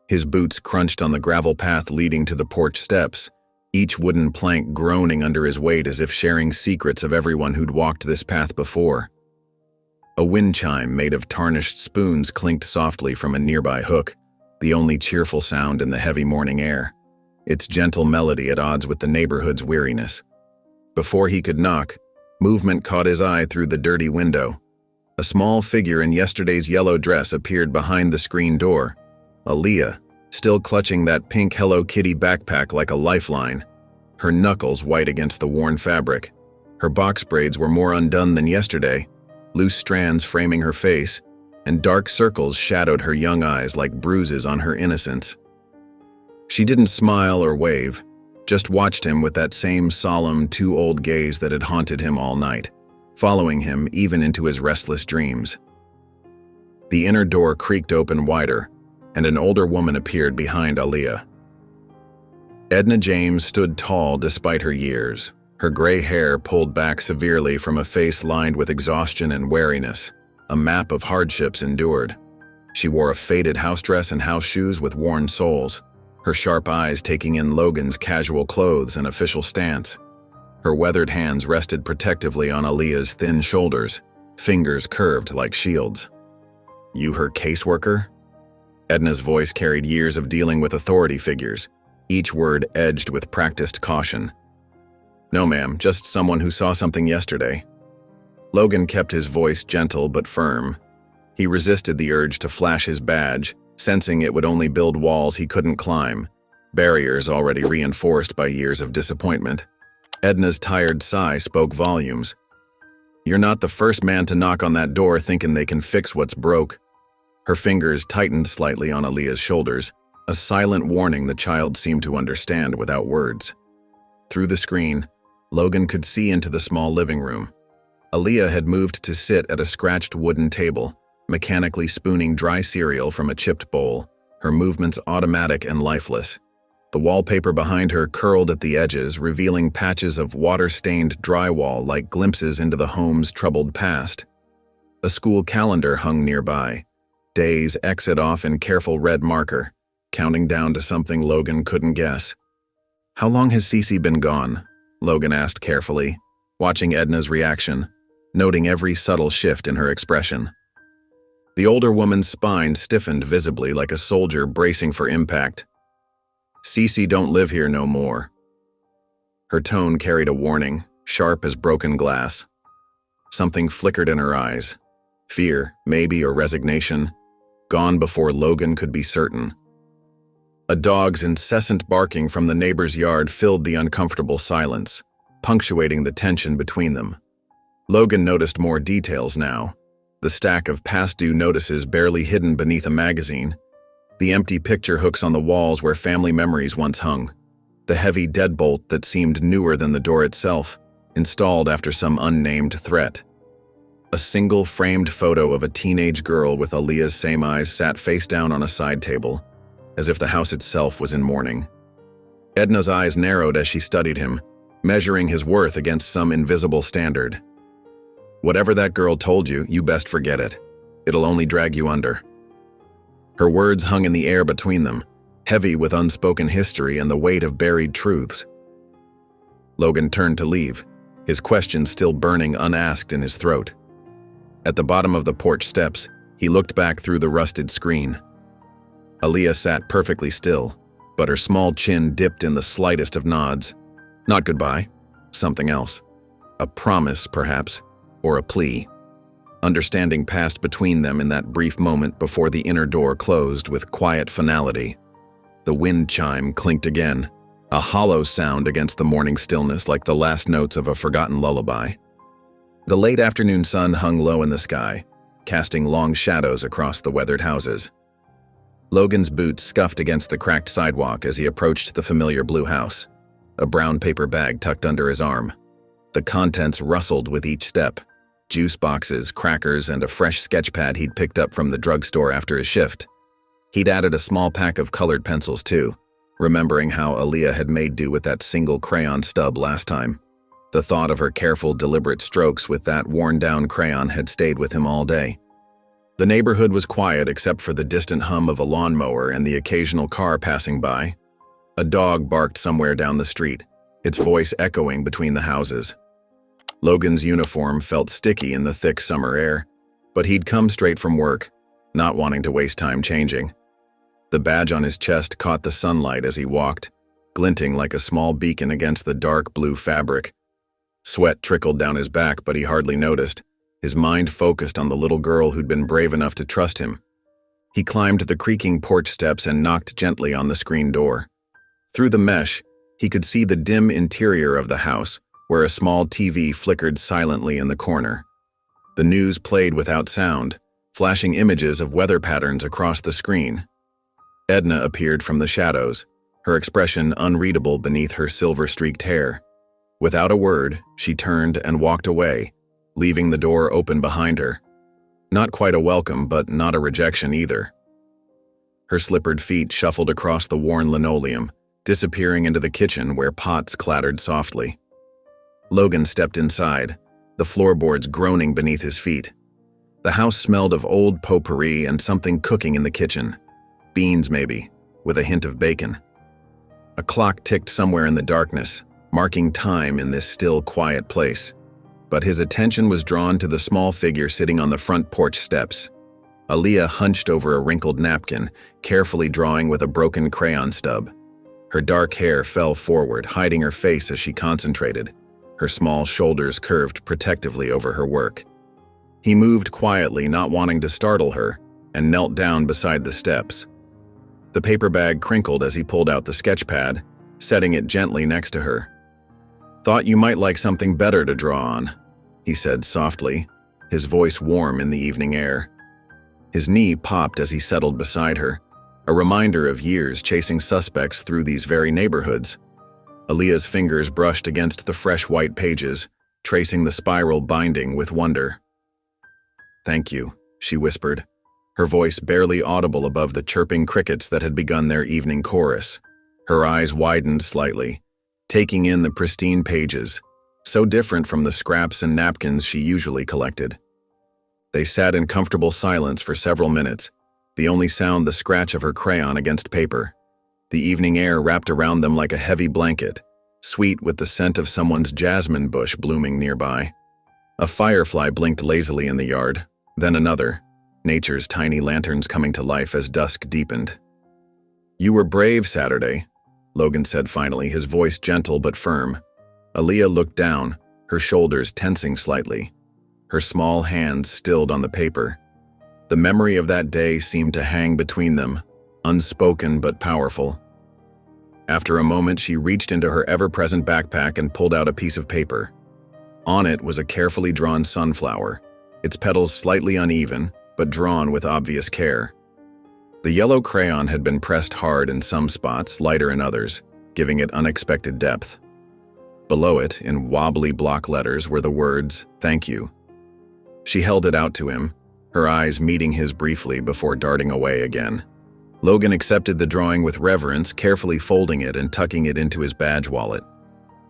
His boots crunched on the gravel path leading to the porch steps, each wooden plank groaning under his weight as if sharing secrets of everyone who'd walked this path before. A wind chime made of tarnished spoons clinked softly from a nearby hook, the only cheerful sound in the heavy morning air, its gentle melody at odds with the neighborhood's weariness. Before he could knock, movement caught his eye through the dirty window. A small figure in yesterday's yellow dress appeared behind the screen door. Aaliyah, still clutching that pink Hello Kitty backpack like a lifeline, her knuckles white against the worn fabric. Her box braids were more undone than yesterday, loose strands framing her face, and dark circles shadowed her young eyes like bruises on her innocence. She didn't smile or wave, just watched him with that same solemn, too-old gaze that had haunted him all night, following him even into his restless dreams. The inner door creaked open wider, and an older woman appeared behind Aaliyah. Edna James stood tall despite her years, her gray hair pulled back severely from a face lined with exhaustion and weariness, a map of hardships endured. She wore a faded house dress and house shoes with worn soles, her sharp eyes taking in Logan's casual clothes and official stance. Her weathered hands rested protectively on Aaliyah's thin shoulders, fingers curved like shields. "You her caseworker?" Edna's voice carried years of dealing with authority figures, each word edged with practiced caution. "No, ma'am, just someone who saw something yesterday." Logan kept his voice gentle but firm. He resisted the urge to flash his badge, sensing it would only build walls he couldn't climb, barriers already reinforced by years of disappointment. Edna's tired sigh spoke volumes. "You're not the first man to knock on that door thinking they can fix what's broke." Her fingers tightened slightly on Aaliyah's shoulders, a silent warning the child seemed to understand without words. Through the screen, Logan could see into the small living room. Aaliyah had moved to sit at a scratched wooden table, mechanically spooning dry cereal from a chipped bowl, her movements automatic and lifeless. The wallpaper behind her curled at the edges, revealing patches of water-stained drywall like glimpses into the home's troubled past. A school calendar hung nearby, days exit off in careful red marker, counting down to something Logan couldn't guess. "How long has Cece been gone?" Logan asked carefully, watching Edna's reaction, noting every subtle shift in her expression. The older woman's spine stiffened visibly like a soldier bracing for impact. "Cece don't live here no more." Her tone carried a warning, sharp as broken glass. Something flickered in her eyes. Fear, maybe, or resignation, gone before Logan could be certain. A dog's incessant barking from the neighbor's yard filled the uncomfortable silence, punctuating the tension between them. Logan noticed more details now. The stack of past-due notices barely hidden beneath a magazine, the empty picture hooks on the walls where family memories once hung, the heavy deadbolt that seemed newer than the door itself, installed after some unnamed threat. A single framed photo of a teenage girl with Aaliyah's same eyes sat face down on a side table, as if the house itself was in mourning. Edna's eyes narrowed as she studied him, measuring his worth against some invisible standard. "Whatever that girl told you, you best forget it. It'll only drag you under." Her words hung in the air between them, heavy with unspoken history and the weight of buried truths. Logan turned to leave, his question still burning unasked in his throat. At the bottom of the porch steps, he looked back through the rusted screen. Aaliyah sat perfectly still, but her small chin dipped in the slightest of nods. Not goodbye, something else. A promise, perhaps, or a plea. Understanding passed between them in that brief moment before the inner door closed with quiet finality. The wind chime clinked again, a hollow sound against the morning stillness like the last notes of a forgotten lullaby. The late afternoon sun hung low in the sky, casting long shadows across the weathered houses. Logan's boots scuffed against the cracked sidewalk as he approached the familiar blue house, a brown paper bag tucked under his arm. The contents rustled with each step. Juice boxes, crackers, and a fresh sketch pad he'd picked up from the drugstore after his shift. He'd added a small pack of colored pencils too, remembering how Aaliyah had made do with that single crayon stub last time. The thought of her careful, deliberate strokes with that worn-down crayon had stayed with him all day. The neighborhood was quiet except for the distant hum of a lawnmower and the occasional car passing by. A dog barked somewhere down the street, its voice echoing between the houses. Logan's uniform felt sticky in the thick summer air, but he'd come straight from work, not wanting to waste time changing. The badge on his chest caught the sunlight as he walked, glinting like a small beacon against the dark blue fabric. Sweat trickled down his back, but he hardly noticed, his mind focused on the little girl who'd been brave enough to trust him. He climbed the creaking porch steps and knocked gently on the screen door. Through the mesh, he could see the dim interior of the house, where a small TV flickered silently in the corner. The news played without sound, flashing images of weather patterns across the screen. Edna appeared from the shadows, her expression unreadable beneath her silver-streaked hair. Without a word, she turned and walked away, leaving the door open behind her. Not quite a welcome, but not a rejection either. Her slippered feet shuffled across the worn linoleum, disappearing into the kitchen where pots clattered softly. Logan stepped inside, the floorboards groaning beneath his feet. The house smelled of old potpourri and something cooking in the kitchen. Beans, maybe, with a hint of bacon. A clock ticked somewhere in the darkness, marking time in this still, quiet place. But his attention was drawn to the small figure sitting on the front porch steps. Aaliyah hunched over a wrinkled napkin, carefully drawing with a broken crayon stub. Her dark hair fell forward, hiding her face as she concentrated. Her small shoulders curved protectively over her work. He moved quietly, not wanting to startle her, and knelt down beside the steps. The paper bag crinkled as he pulled out the sketch pad, setting it gently next to her. "Thought you might like something better to draw on," he said softly, his voice warm in the evening air. His knee popped as he settled beside her, a reminder of years chasing suspects through these very neighborhoods. Aaliyah's fingers brushed against the fresh white pages, tracing the spiral binding with wonder. "Thank you," she whispered, her voice barely audible above the chirping crickets that had begun their evening chorus. Her eyes widened slightly, taking in the pristine pages, so different from the scraps and napkins she usually collected. They sat in comfortable silence for several minutes, the only sound the scratch of her crayon against paper. The evening air wrapped around them like a heavy blanket, sweet with the scent of someone's jasmine bush blooming nearby. A firefly blinked lazily in the yard, then another, nature's tiny lanterns coming to life as dusk deepened. "You were brave Saturday," Logan said finally, his voice gentle but firm. Aaliyah looked down, her shoulders tensing slightly. Her small hands stilled on the paper. The memory of that day seemed to hang between them, unspoken but powerful. After a moment, she reached into her ever-present backpack and pulled out a piece of paper. On it was a carefully drawn sunflower, its petals slightly uneven, but drawn with obvious care. The yellow crayon had been pressed hard in some spots, lighter in others, giving it unexpected depth. Below it, in wobbly block letters, were the words, "Thank you." She held it out to him, her eyes meeting his briefly before darting away again. Logan accepted the drawing with reverence, carefully folding it and tucking it into his badge wallet.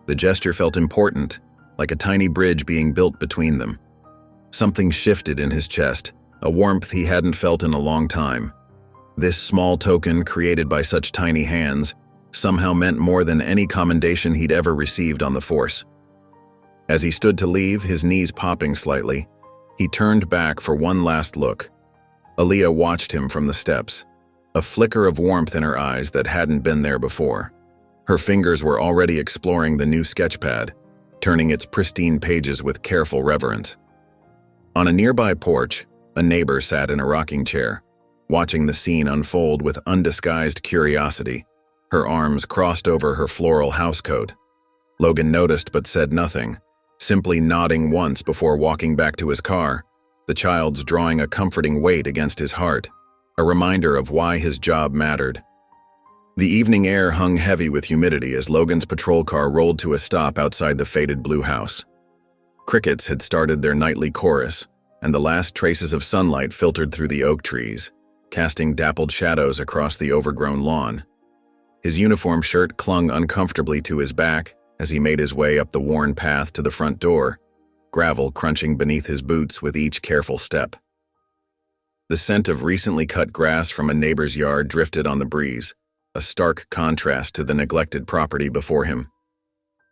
The gesture felt important, like a tiny bridge being built between them. Something shifted in his chest, a warmth he hadn't felt in a long time. This small token, created by such tiny hands, somehow meant more than any commendation he'd ever received on the force. As he stood to leave, his knees popping slightly, he turned back for one last look. Aaliyah watched him from the steps, a flicker of warmth in her eyes that hadn't been there before. Her fingers were already exploring the new sketchpad, turning its pristine pages with careful reverence. On a nearby porch, a neighbor sat in a rocking chair, watching the scene unfold with undisguised curiosity, her arms crossed over her floral housecoat. Logan noticed but said nothing, simply nodding once before walking back to his car, the child's drawing a comforting weight against his heart, a reminder of why his job mattered. The evening air hung heavy with humidity as Logan's patrol car rolled to a stop outside the faded blue house. Crickets had started their nightly chorus, and the last traces of sunlight filtered through the oak trees, casting dappled shadows across the overgrown lawn. His uniform shirt clung uncomfortably to his back as he made his way up the worn path to the front door, gravel crunching beneath his boots with each careful step. The scent of recently cut grass from a neighbor's yard drifted on the breeze, a stark contrast to the neglected property before him.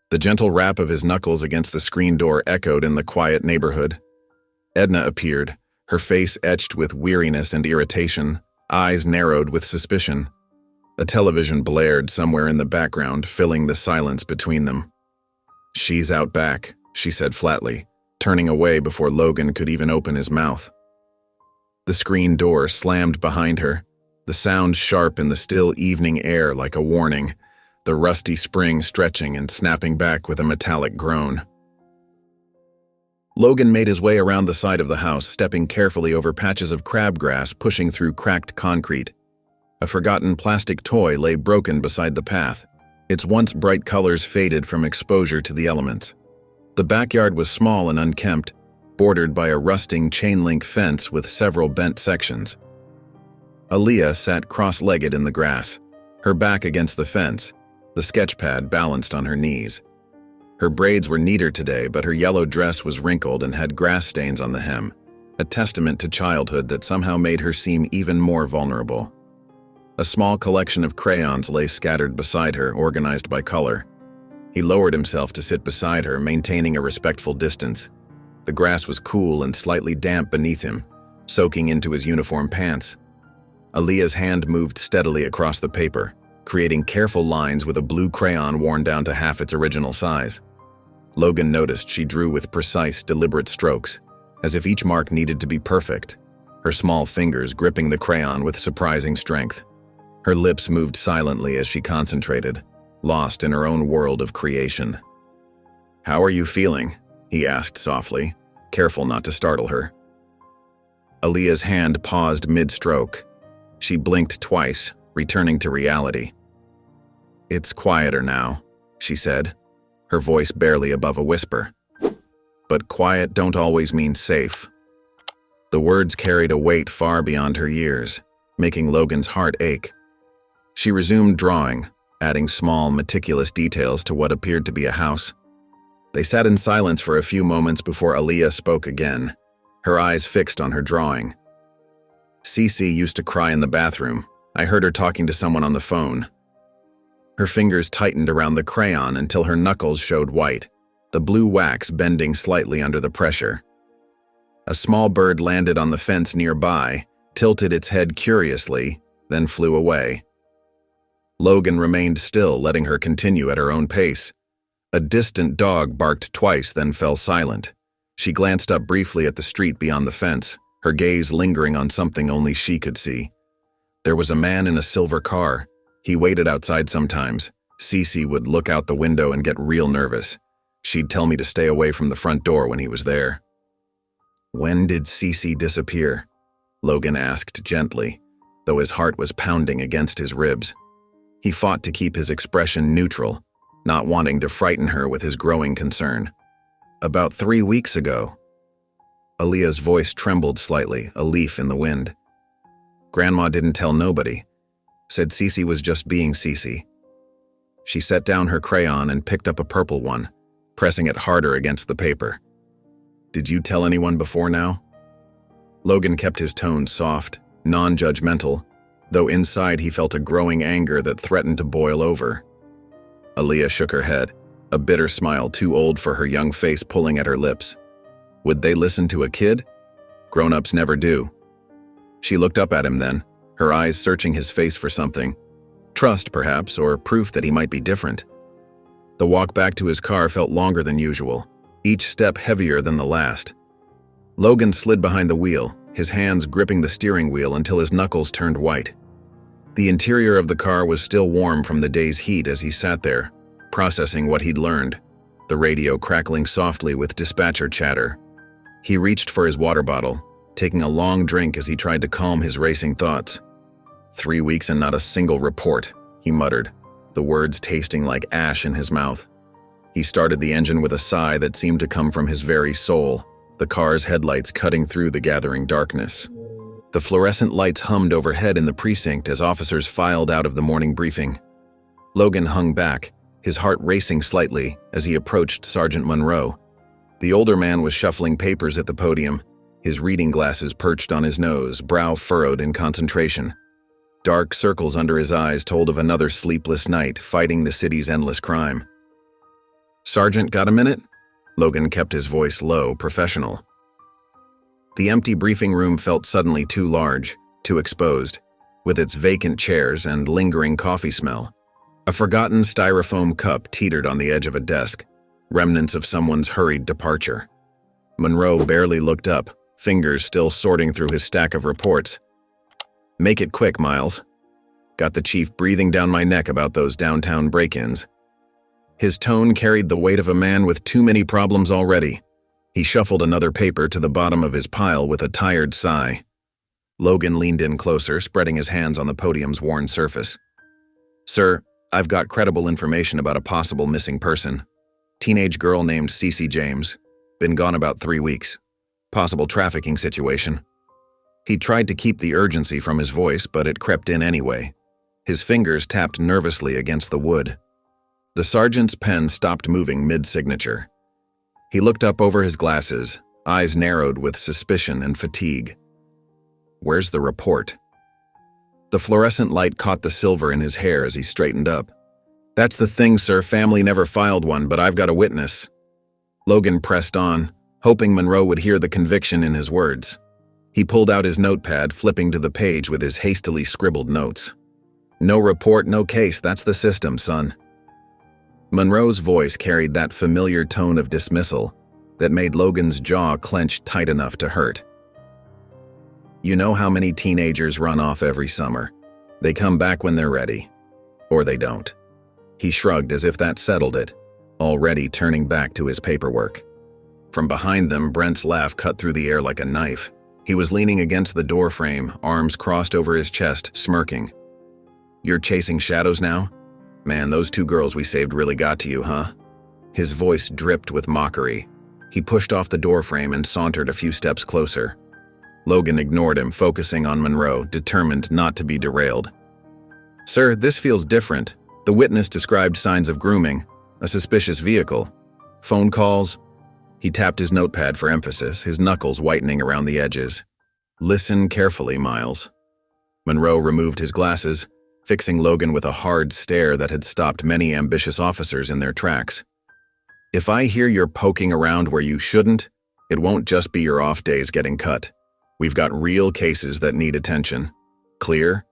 The gentle rap of his knuckles against the screen door echoed in the quiet neighborhood. Edna appeared, her face etched with weariness and irritation, eyes narrowed with suspicion. A television blared somewhere in the background, filling the silence between them. "She's out back," she said flatly, turning away before Logan could even open his mouth. The screen door slammed behind her, the sound sharp in the still evening air like a warning, the rusty spring stretching and snapping back with a metallic groan. Logan made his way around the side of the house, stepping carefully over patches of crabgrass pushing through cracked concrete. A forgotten plastic toy lay broken beside the path. Its once bright colors faded from exposure to the elements. The backyard was small and unkempt, bordered by a rusting chain-link fence with several bent sections. Aaliyah sat cross-legged in the grass, her back against the fence, the sketchpad balanced on her knees. Her braids were neater today, but her yellow dress was wrinkled and had grass stains on the hem, a testament to childhood that somehow made her seem even more vulnerable. A small collection of crayons lay scattered beside her, organized by color. He lowered himself to sit beside her, maintaining a respectful distance. The grass was cool and slightly damp beneath him, soaking into his uniform pants. Aaliyah's hand moved steadily across the paper, creating careful lines with a blue crayon worn down to half its original size. Logan noticed she drew with precise, deliberate strokes, as if each mark needed to be perfect, her small fingers gripping the crayon with surprising strength. Her lips moved silently as she concentrated, lost in her own world of creation. "How are you feeling?" he asked softly, careful not to startle her. Aaliyah's hand paused mid-stroke. She blinked twice, returning to reality. "It's quieter now," she said, her voice barely above a whisper. But quiet don't always mean safe. The words carried a weight far beyond her years, making Logan's heart ache. She resumed drawing, adding small, meticulous details to what appeared to be a house. They sat in silence for a few moments before Aaliyah spoke again, her eyes fixed on her drawing. "Cece used to cry in the bathroom. I heard her talking to someone on the phone." Her fingers tightened around the crayon until her knuckles showed white, the blue wax bending slightly under the pressure. A small bird landed on the fence nearby, tilted its head curiously, then flew away. Logan remained still, letting her continue at her own pace. A distant dog barked twice, then fell silent. She glanced up briefly at the street beyond the fence, her gaze lingering on something only she could see. There was a man in a silver car. He waited outside sometimes. Cece would look out the window and get real nervous. She'd tell me to stay away from the front door when he was there. "When did Cece disappear?" Logan asked gently, though his heart was pounding against his ribs. He fought to keep his expression neutral, not wanting to frighten her with his growing concern. "About 3 weeks ago." Aaliyah's voice trembled slightly, a leaf in the wind. "Grandma didn't tell nobody. Said Cece was just being Cece." She set down her crayon and picked up a purple one, pressing it harder against the paper. "Did you tell anyone before now?" Logan kept his tone soft, non-judgmental, though inside he felt a growing anger that threatened to boil over. Aaliyah shook her head, a bitter smile too old for her young face pulling at her lips. Would they listen to a kid? Grown-ups never do. She looked up at him then, her eyes searching his face for something. Trust, perhaps, or proof that he might be different. The walk back to his car felt longer than usual, each step heavier than the last. Logan slid behind the wheel, his hands gripping the steering wheel until his knuckles turned white. The interior of the car was still warm from the day's heat as he sat there, processing what he'd learned, the radio crackling softly with dispatcher chatter. He reached for his water bottle, taking a long drink as he tried to calm his racing thoughts. 3 weeks and not a single report, he muttered, the words tasting like ash in his mouth. He started the engine with a sigh that seemed to come from his very soul, the car's headlights cutting through the gathering darkness. The fluorescent lights hummed overhead in the precinct as officers filed out of the morning briefing. Logan hung back, his heart racing slightly as he approached Sergeant Monroe. The older man was shuffling papers at the podium, his reading glasses perched on his nose, brow furrowed in concentration. Dark circles under his eyes told of another sleepless night fighting the city's endless crime. "Sergeant, got a minute?" Logan kept his voice low, professional. The empty briefing room felt suddenly too large, too exposed, with its vacant chairs and lingering coffee smell. A forgotten styrofoam cup teetered on the edge of a desk, remnants of someone's hurried departure. Monroe barely looked up, fingers still sorting through his stack of reports. "Make it quick, Miles." Got the chief breathing down my neck about those downtown break-ins. His tone carried the weight of a man with too many problems already. He shuffled another paper to the bottom of his pile with a tired sigh. Logan leaned in closer, spreading his hands on the podium's worn surface. "Sir, I've got credible information about a possible missing person. Teenage girl named Cece James. Been gone about 3 weeks. Possible trafficking situation." He tried to keep the urgency from his voice, but it crept in anyway. His fingers tapped nervously against the wood. The sergeant's pen stopped moving mid-signature. He looked up over his glasses, eyes narrowed with suspicion and fatigue. "Where's the report?" The fluorescent light caught the silver in his hair as he straightened up. "That's the thing, sir. Family never filed one, but I've got a witness." Logan pressed on, hoping Monroe would hear the conviction in his words. He pulled out his notepad, flipping to the page with his hastily scribbled notes. "No report, no case. That's the system, son." Monroe's voice carried that familiar tone of dismissal that made Logan's jaw clench tight enough to hurt. "You know how many teenagers run off every summer. They come back when they're ready. Or they don't." He shrugged as if that settled it, already turning back to his paperwork. From behind them, Brent's laugh cut through the air like a knife. He was leaning against the door frame, arms crossed over his chest, smirking. "You're chasing shadows now? Man, those 2 girls we saved really got to you, huh?" His voice dripped with mockery. He pushed off the door frame and sauntered a few steps closer. Logan ignored him, focusing on Monroe, determined not to be derailed. "Sir, this feels different. The witness described signs of grooming, a suspicious vehicle, phone calls." He tapped his notepad for emphasis, his knuckles whitening around the edges. "Listen carefully, Miles." Monroe removed his glasses, fixing Logan with a hard stare that had stopped many ambitious officers in their tracks. "If I hear you're poking around where you shouldn't, it won't just be your off days getting cut. We've got real cases that need attention. Clear?"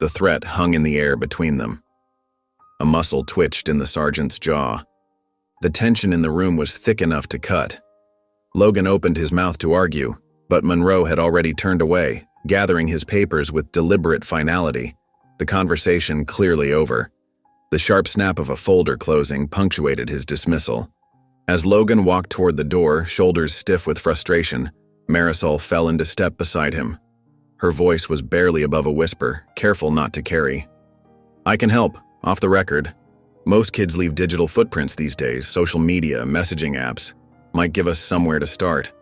The threat hung in the air between them. A muscle twitched in the sergeant's jaw. The tension in the room was thick enough to cut. Logan opened his mouth to argue, but Monroe had already turned away, gathering his papers with deliberate finality, the conversation clearly over. The sharp snap of a folder closing punctuated his dismissal. As Logan walked toward the door, shoulders stiff with frustration, Marisol fell into step beside him. Her voice was barely above a whisper, careful not to carry. "I can help, off the record. Most kids leave digital footprints these days. Social media, messaging apps might give us somewhere to start."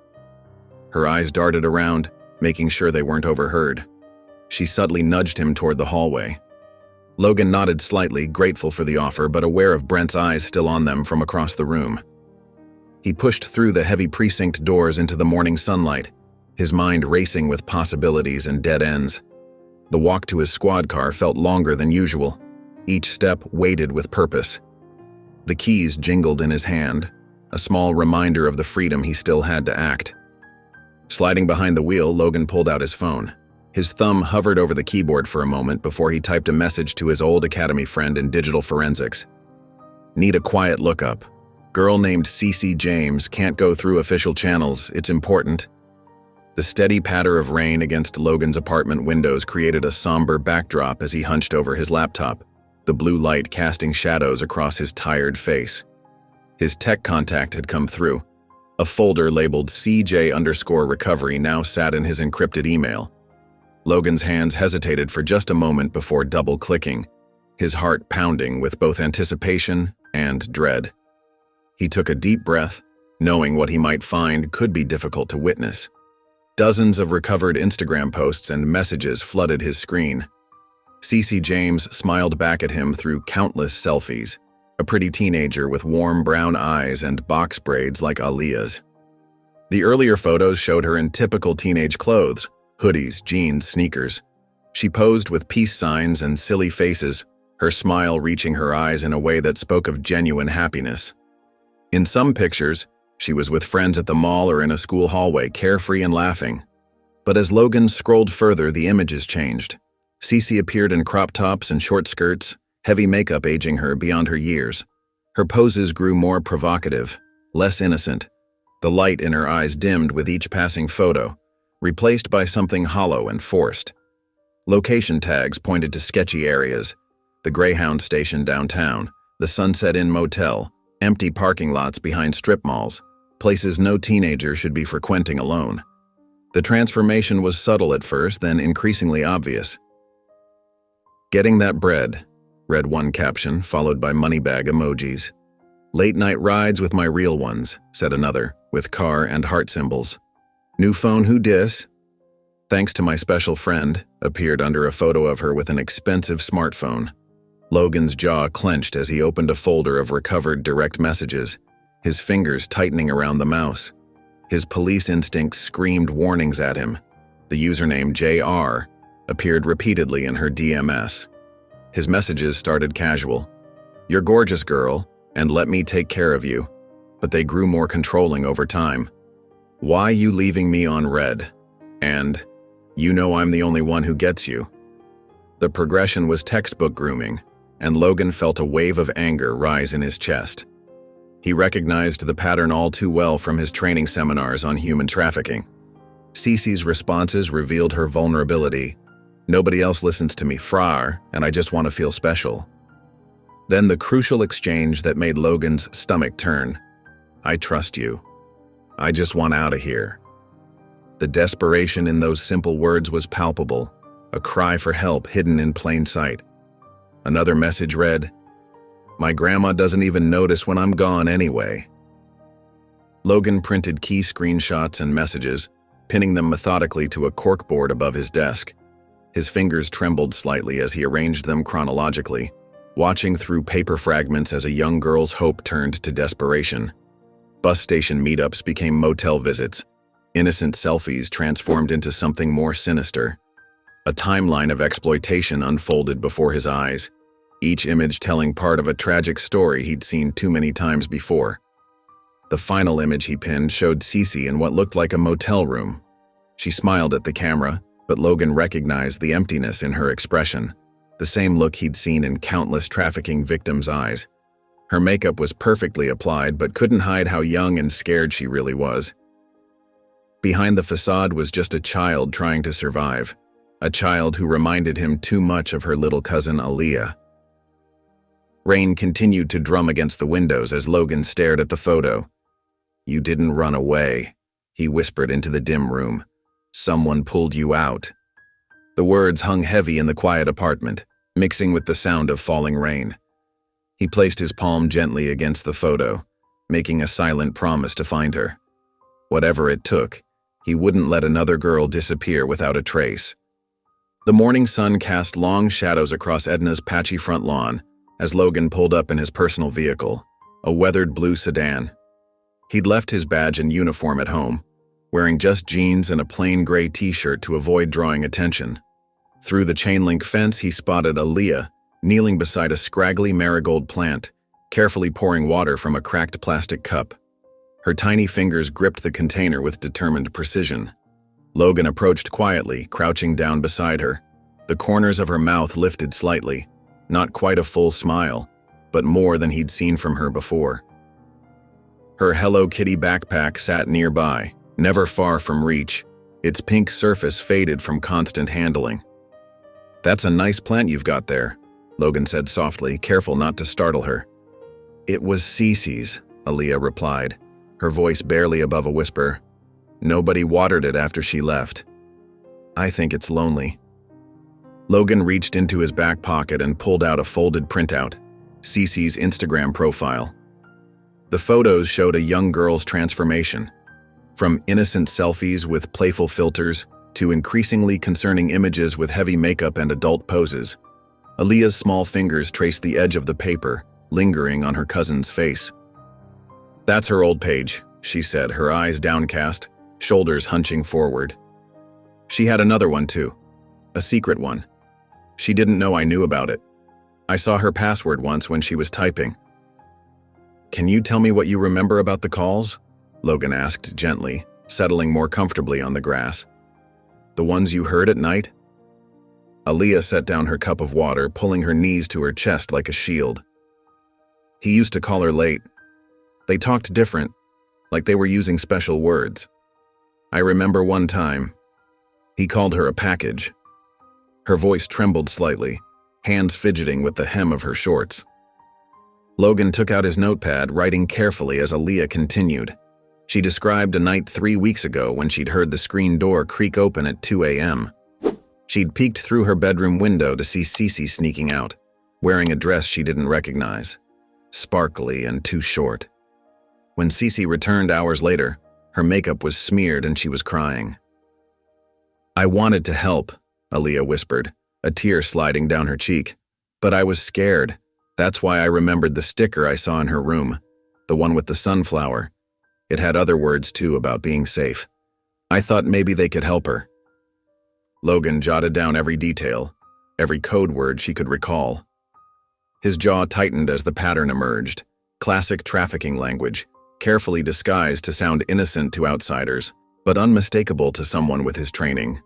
Her eyes darted around, making sure they weren't overheard. She subtly nudged him toward the hallway. Logan nodded slightly, grateful for the offer, but aware of Brent's eyes still on them from across the room. He pushed through the heavy precinct doors into the morning sunlight, his mind racing with possibilities and dead ends. The walk to his squad car felt longer than usual, each step weighted with purpose. The keys jingled in his hand, a small reminder of the freedom he still had to act. Sliding behind the wheel, Logan pulled out his phone. His thumb hovered over the keyboard for a moment before he typed a message to his old academy friend in digital forensics. "Need a quiet lookup. Girl named Cece James, can't go through official channels, it's important." The steady patter of rain against Logan's apartment windows created a somber backdrop as he hunched over his laptop, the blue light casting shadows across his tired face. His tech contact had come through. A folder labeled CJ_recovery now sat in his encrypted email. Logan's hands hesitated for just a moment before double-clicking, his heart pounding with both anticipation and dread. He took a deep breath, knowing what he might find could be difficult to witness. Dozens of recovered Instagram posts and messages flooded his screen. Cece James smiled back at him through countless selfies, a pretty teenager with warm brown eyes and box braids like Aaliyah's. The earlier photos showed her in typical teenage clothes, hoodies, jeans, sneakers. She posed with peace signs and silly faces, her smile reaching her eyes in a way that spoke of genuine happiness. In some pictures, she was with friends at the mall or in a school hallway, carefree and laughing. But as Logan scrolled further, the images changed. Cece appeared in crop tops and short skirts, heavy makeup aging her beyond her years. Her poses grew more provocative, less innocent. The light in her eyes dimmed with each passing photo, replaced by something hollow and forced. Location tags pointed to sketchy areas: the Greyhound station downtown, the Sunset Inn motel, empty parking lots behind strip malls, places no teenager should be frequenting alone. The transformation was subtle at first, then increasingly obvious. "Getting that bread," read one caption, followed by money bag emojis. "Late night rides with my real ones," said another, with car and heart symbols. "New phone who dis?" "Thanks to my special friend," appeared under a photo of her with an expensive smartphone. Logan's jaw clenched as he opened a folder of recovered direct messages, his fingers tightening around the mouse. His police instincts screamed warnings at him. The username JR appeared repeatedly in her DMS. His messages started casual. "You're gorgeous, girl, and let me take care of you." But they grew more controlling over time. "Why you leaving me on red?" And, "You know I'm the only one who gets you." The progression was textbook grooming, and Logan felt a wave of anger rise in his chest. He recognized the pattern all too well from his training seminars on human trafficking. Cece's responses revealed her vulnerability. "Nobody else listens to me, Frar, and I just want to feel special." Then the crucial exchange that made Logan's stomach turn. "I trust you. I just want out of here." The desperation in those simple words was palpable, a cry for help hidden in plain sight. Another message read, "My grandma doesn't even notice when I'm gone anyway." Logan printed key screenshots and messages, pinning them methodically to a corkboard above his desk. His fingers trembled slightly as he arranged them chronologically, watching through paper fragments as a young girl's hope turned to desperation. Bus station meetups became motel visits. Innocent selfies transformed into something more sinister. A timeline of exploitation unfolded before his eyes, each image telling part of a tragic story he'd seen too many times before. The final image he pinned showed Cece in what looked like a motel room. She smiled at the camera, but Logan recognized the emptiness in her expression, the same look he'd seen in countless trafficking victims' eyes. Her makeup was perfectly applied, but couldn't hide how young and scared she really was. Behind the facade was just a child trying to survive, a child who reminded him too much of her little cousin Aaliyah. Rain continued to drum against the windows as Logan stared at the photo. "You didn't run away," he whispered into the dim room. "Someone pulled you out." The words hung heavy in the quiet apartment, mixing with the sound of falling rain. He placed his palm gently against the photo, making a silent promise to find her. Whatever it took, he wouldn't let another girl disappear without a trace. The morning sun cast long shadows across Edna's patchy front lawn as Logan pulled up in his personal vehicle, a weathered blue sedan. He'd left his badge and uniform at home, wearing just jeans and a plain gray t-shirt to avoid drawing attention. Through the chain-link fence, he spotted Aaliyah kneeling beside a scraggly marigold plant, carefully pouring water from a cracked plastic cup. Her tiny fingers gripped the container with determined precision. Logan approached quietly, crouching down beside her. The corners of her mouth lifted slightly, not quite a full smile, but more than he'd seen from her before. Her Hello Kitty backpack sat nearby, never far from reach, its pink surface faded from constant handling. "That's a nice plant you've got there," Logan said softly, careful not to startle her. "It was Cece's," Aaliyah replied, her voice barely above a whisper. "Nobody watered it after she left. I think it's lonely." Logan reached into his back pocket and pulled out a folded printout, Cece's Instagram profile. The photos showed a young girl's transformation, from innocent selfies with playful filters to increasingly concerning images with heavy makeup and adult poses. Aaliyah's small fingers traced the edge of the paper, lingering on her cousin's face. "That's her old page," she said, her eyes downcast, shoulders hunching forward. "She had another one too, a secret one. She didn't know I knew about it. I saw her password once when she was typing." "Can you tell me what you remember about the calls?" Logan asked gently, settling more comfortably on the grass. "The ones you heard at night?" Aaliyah set down her cup of water, pulling her knees to her chest like a shield. "He used to call her late. They talked different, like they were using special words. I remember one time, he called her a package." Her voice trembled slightly, hands fidgeting with the hem of her shorts. Logan took out his notepad, writing carefully as Aaliyah continued. She described a night 3 weeks ago when she'd heard the screen door creak open at 2 a.m. She'd peeked through her bedroom window to see Cece sneaking out, wearing a dress she didn't recognize, sparkly and too short. When Cece returned hours later, her makeup was smeared and she was crying. "I wanted to help," Aaliyah whispered, a tear sliding down her cheek. "But I was scared. That's why I remembered the sticker I saw in her room, the one with the sunflower. It had other words too about being safe. I thought maybe they could help her." Logan jotted down every detail, every code word she could recall. His jaw tightened as the pattern emerged, classic trafficking language, carefully disguised to sound innocent to outsiders, but unmistakable to someone with his training.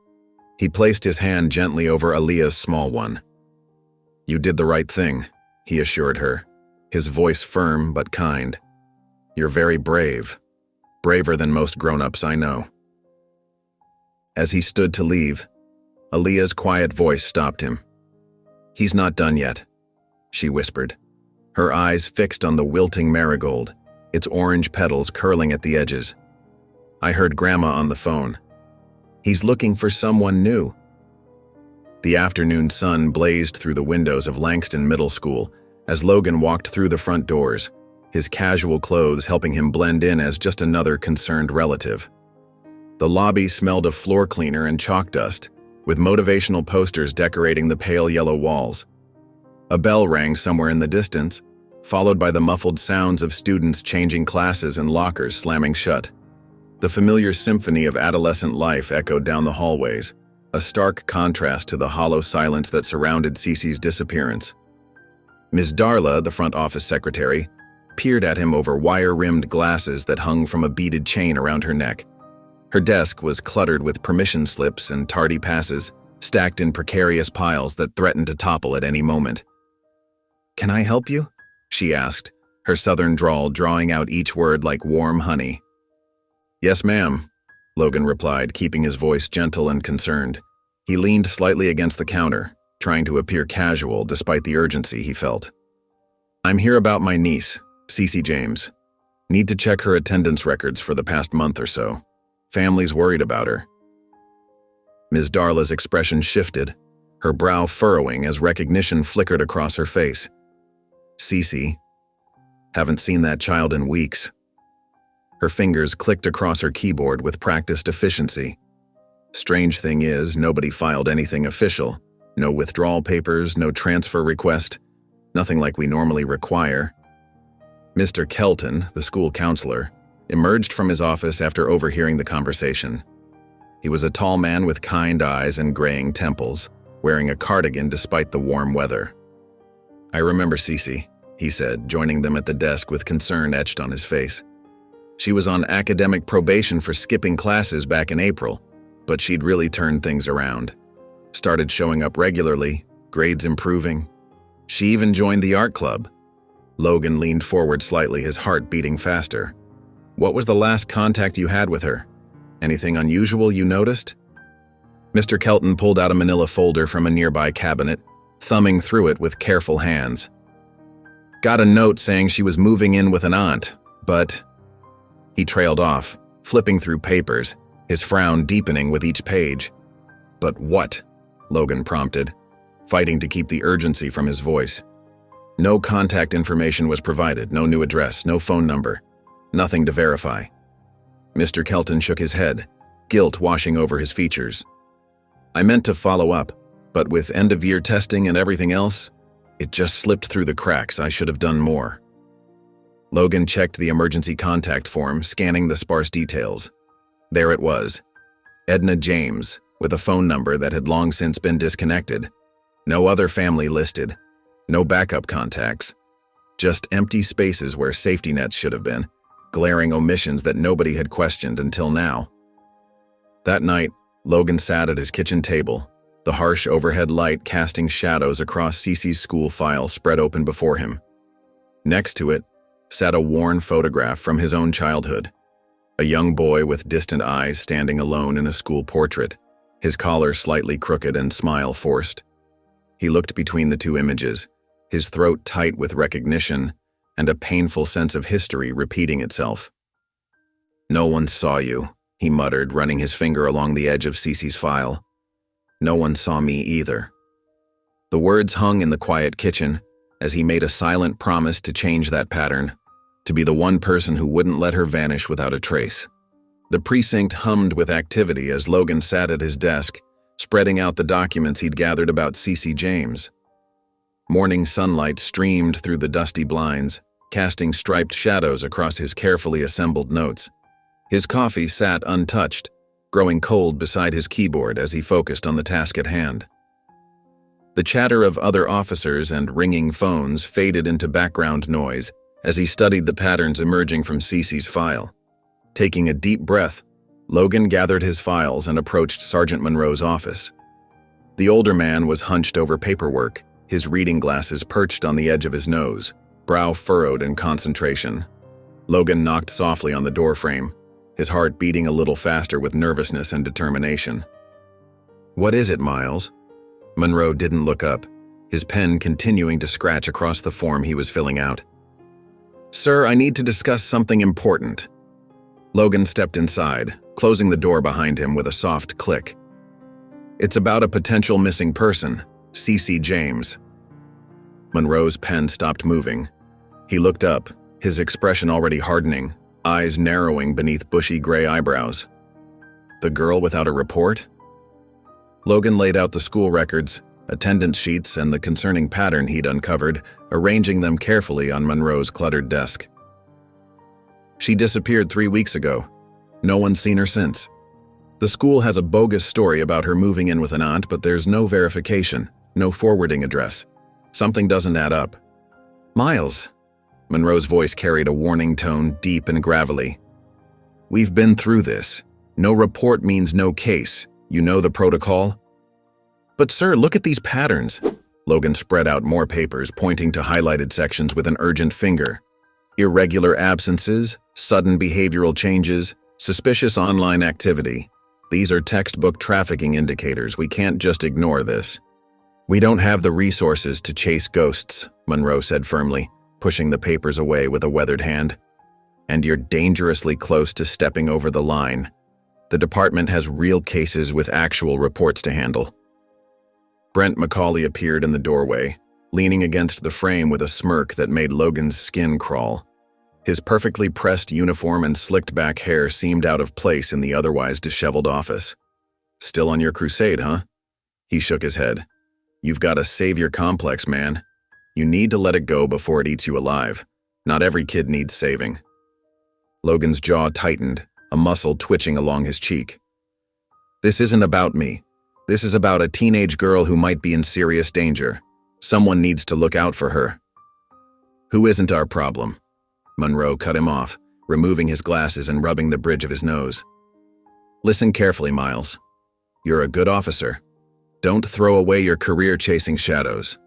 He placed his hand gently over Aaliyah's small one. "You did the right thing," he assured her, his voice firm but kind. "You're very brave, braver than most grown-ups I know." As he stood to leave, Aaliyah's quiet voice stopped him. "He's not done yet," she whispered, her eyes fixed on the wilting marigold, its orange petals curling at the edges. "I heard Grandma on the phone. He's looking for someone new." The afternoon sun blazed through the windows of Langston Middle School as Logan walked through the front doors, his casual clothes helping him blend in as just another concerned relative. The lobby smelled of floor cleaner and chalk dust, with motivational posters decorating the pale yellow walls. A bell rang somewhere in the distance, followed by the muffled sounds of students changing classes and lockers slamming shut. The familiar symphony of adolescent life echoed down the hallways, a stark contrast to the hollow silence that surrounded Cece's disappearance. Ms. Darla, the front office secretary, peered at him over wire-rimmed glasses that hung from a beaded chain around her neck. Her desk was cluttered with permission slips and tardy passes, stacked in precarious piles that threatened to topple at any moment. "Can I help you?" she asked, her southern drawl drawing out each word like warm honey. "Yes, ma'am," Logan replied, keeping his voice gentle and concerned. He leaned slightly against the counter, trying to appear casual despite the urgency he felt. "I'm here about my niece, Cece James. Need to check her attendance records for the past month or so. Family's worried about her." Ms. Darla's expression shifted, her brow furrowing as recognition flickered across her face. "Cece? Haven't seen that child in weeks." Her fingers clicked across her keyboard with practiced efficiency. Strange thing is, nobody filed anything official. No withdrawal papers, no transfer request, nothing like we normally require. Mr. Kelton, the school counselor, emerged from his office after overhearing the conversation. He was a tall man with kind eyes and graying temples, wearing a cardigan despite the warm weather. "I remember Cece," he said, joining them at the desk with concern etched on his face. "She was on academic probation for skipping classes back in April, but she'd really turned things around. Started showing up regularly, grades improving. She even joined the art club." Logan leaned forward slightly, his heart beating faster. "What was the last contact you had with her? Anything unusual you noticed?" Mr. Kelton pulled out a manila folder from a nearby cabinet, thumbing through it with careful hands. "Got a note saying she was moving in with an aunt, but..." He trailed off, flipping through papers, his frown deepening with each page. "But what?" Logan prompted, fighting to keep the urgency from his voice. "No contact information was provided, no new address, no phone number. Nothing to verify." Mr. Kelton shook his head, guilt washing over his features. "I meant to follow up, but with end-of-year testing and everything else, it just slipped through the cracks. I should have done more." Logan checked the emergency contact form, scanning the sparse details. There it was. Edna James, with a phone number that had long since been disconnected. No other family listed. No backup contacts. Just empty spaces where safety nets should have been. Glaring omissions that nobody had questioned until now. That night, Logan sat at his kitchen table, the harsh overhead light casting shadows across Cece's school file spread open before him. Next to it sat a worn photograph from his own childhood. A young boy with distant eyes standing alone in a school portrait, his collar slightly crooked and smile forced. He looked between the two images, his throat tight with recognition and a painful sense of history repeating itself. "No one saw you," he muttered, running his finger along the edge of Cece's file. "No one saw me either." The words hung in the quiet kitchen as he made a silent promise to change that pattern, to be the one person who wouldn't let her vanish without a trace. The precinct hummed with activity as Logan sat at his desk, spreading out the documents he'd gathered about Cece James. Morning sunlight streamed through the dusty blinds, casting striped shadows across his carefully assembled notes. His coffee sat untouched, growing cold beside his keyboard as he focused on the task at hand. The chatter of other officers and ringing phones faded into background noise as he studied the patterns emerging from Cece's file. Taking a deep breath, Logan gathered his files and approached Sergeant Monroe's office. The older man was hunched over paperwork, his reading glasses perched on the edge of his nose, brow furrowed in concentration. Logan knocked softly on the doorframe, his heart beating a little faster with nervousness and determination. "What is it, Miles?" Monroe didn't look up, his pen continuing to scratch across the form he was filling out. "Sir, I need to discuss something important." Logan stepped inside, closing the door behind him with a soft click. "It's about a potential missing person, Cece James." Monroe's pen stopped moving. He looked up, his expression already hardening, eyes narrowing beneath bushy gray eyebrows. "The girl without a report?" Logan laid out the school records, attendance sheets, and the concerning pattern he'd uncovered, arranging them carefully on Monroe's cluttered desk. "She disappeared 3 weeks ago. No one's seen her since. The school has a bogus story about her moving in with an aunt, but there's no verification, no forwarding address. Something doesn't add up." "Miles," Monroe's voice carried a warning tone, deep and gravelly. "We've been through this. No report means no case. You know the protocol?" "But sir, look at these patterns." Logan spread out more papers, pointing to highlighted sections with an urgent finger. "Irregular absences, sudden behavioral changes, suspicious online activity. These are textbook trafficking indicators. We can't just ignore this." "We don't have the resources to chase ghosts," Monroe said firmly, pushing the papers away with a weathered hand. "And you're dangerously close to stepping over the line. The department has real cases with actual reports to handle." Brent McCauley appeared in the doorway, leaning against the frame with a smirk that made Logan's skin crawl. His perfectly pressed uniform and slicked-back hair seemed out of place in the otherwise disheveled office. "Still on your crusade, huh?" He shook his head. "You've got a savior complex, man. You need to let it go before it eats you alive. Not every kid needs saving." Logan's jaw tightened, a muscle twitching along his cheek. "This isn't about me. This is about a teenage girl who might be in serious danger. Someone needs to look out for her." "Who isn't our problem?" Monroe cut him off, removing his glasses and rubbing the bridge of his nose. "Listen carefully, Miles. You're a good officer. Don't throw away your career chasing shadows.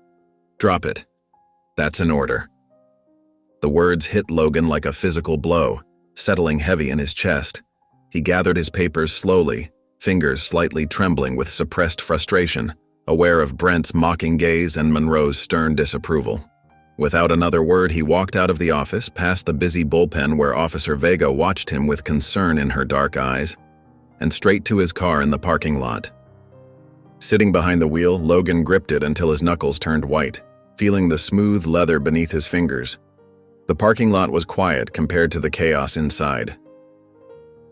Drop it. That's an order." The words hit Logan like a physical blow, settling heavy in his chest. He gathered his papers slowly, fingers slightly trembling with suppressed frustration, aware of Brent's mocking gaze and Monroe's stern disapproval. Without another word, he walked out of the office, past the busy bullpen where Officer Vega watched him with concern in her dark eyes, and straight to his car in the parking lot. Sitting behind the wheel, Logan gripped it until his knuckles turned white, feeling the smooth leather beneath his fingers. The parking lot was quiet compared to the chaos inside.